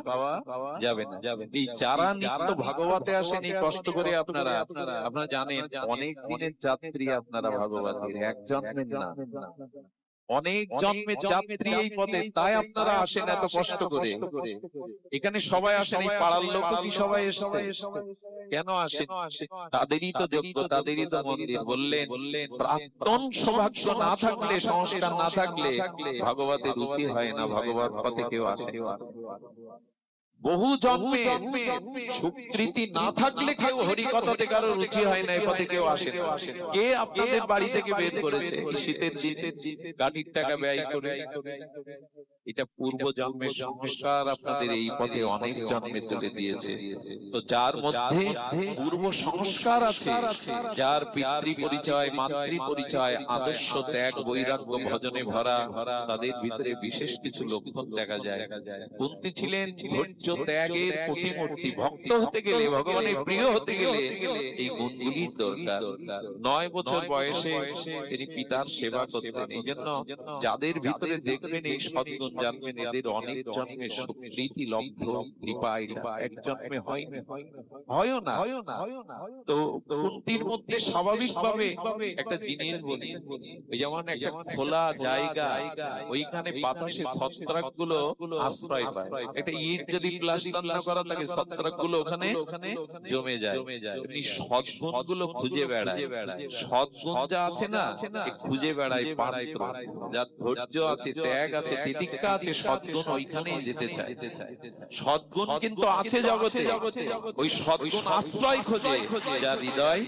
যাবে না। এই যারা নিত্য ভাগবতে আসেন, এই কষ্ট করে আপনারা জানেন, অনেক দিনের যাত্রী আপনারা ভাগবতের, এক জন্মের না, অনেক জন্মে যাত্রী এই পথে, তাই আপনারা আসেন এত কষ্ট করে। এখানে সবাই আসেন, এই পাড়ার লোক কি সবাই এসছে? কেন আসেন? তাদেরই তো যোগ্য, তাদেরই তো মন্দির। বললেন প্রাক্তন সৌভাগ্য না থাকলে, সংস্কার না থাকলে ভগবতে রুচি হয় না, ভগবত পথে কেউ আসে না। বহু জন্মে সুকৃতি না থাকলে কেউ হরি কথাতে কারো রুচি হয় না, এ পথে কেউ আসে না। কে আপনাদের বাড়ি থেকে বের করেছে এই শীতের দিনে গাড়ির টাকা ব্যয় করে? এটা পূর্ব জন্মের সংস্কার আপনাদের এই পথে অনেক জন্মে তুলে দিয়েছে। তো যার মধ্যে পূর্ব সংস্কার আছে, যার পিতৃ পরিচয়, মাতৃ পরিচয়, আদর্শ ত্যাগ, বৈরাগ্য, ভজনে ভরা, তাদের ভিতরে বিশেষ কিছু লক্ষণ দেখা যায়। কুন্তী ছিলেন ধৈর্য ত্যাগের প্রতিমূর্তি। ভক্ত হতে গেলে, ভগবানের প্রিয় হতে গেলে এই গুণগুলির দরকার। 9 বছর বয়সে তিনি পিতার সেবা করতেন। এই জন্য যাদের ভিতরে দেখবেন এই সদ্গুণ, জানবেন এদের অনেক জন্মে সুকৃতি লব্ধ, কৃপা এটা এক জন্মে হয় না। তো কুন্তীর মধ্যে স্বাভাবিকভাবে একটা জিনিস বলি, ওই যেমন একটা খোলা জায়গা, ওইখানে বাতাসে ছত্রাকগুলো আশ্রয় পায়। একটা ইট যদি প্লাস্টার না করা থাকে, ছত্রাকগুলো ওখানে জমে যায়। এমনি সদ্গুণগুলো খুঁজে বেড়ায়। সদ্গুণ যা আছে না, খুঁজে বেড়ায় পাত্র। যার ধৈর্য আছে, ত্যাগ আছে, তিতিক্ষা আছে, সদ্গুণ ওইখানেই যেতে চায়। সদ্গুণ কিন্তু আছে জগতে, ওই সদ্গুণ আশ্রয় খোঁজে যার হৃদয়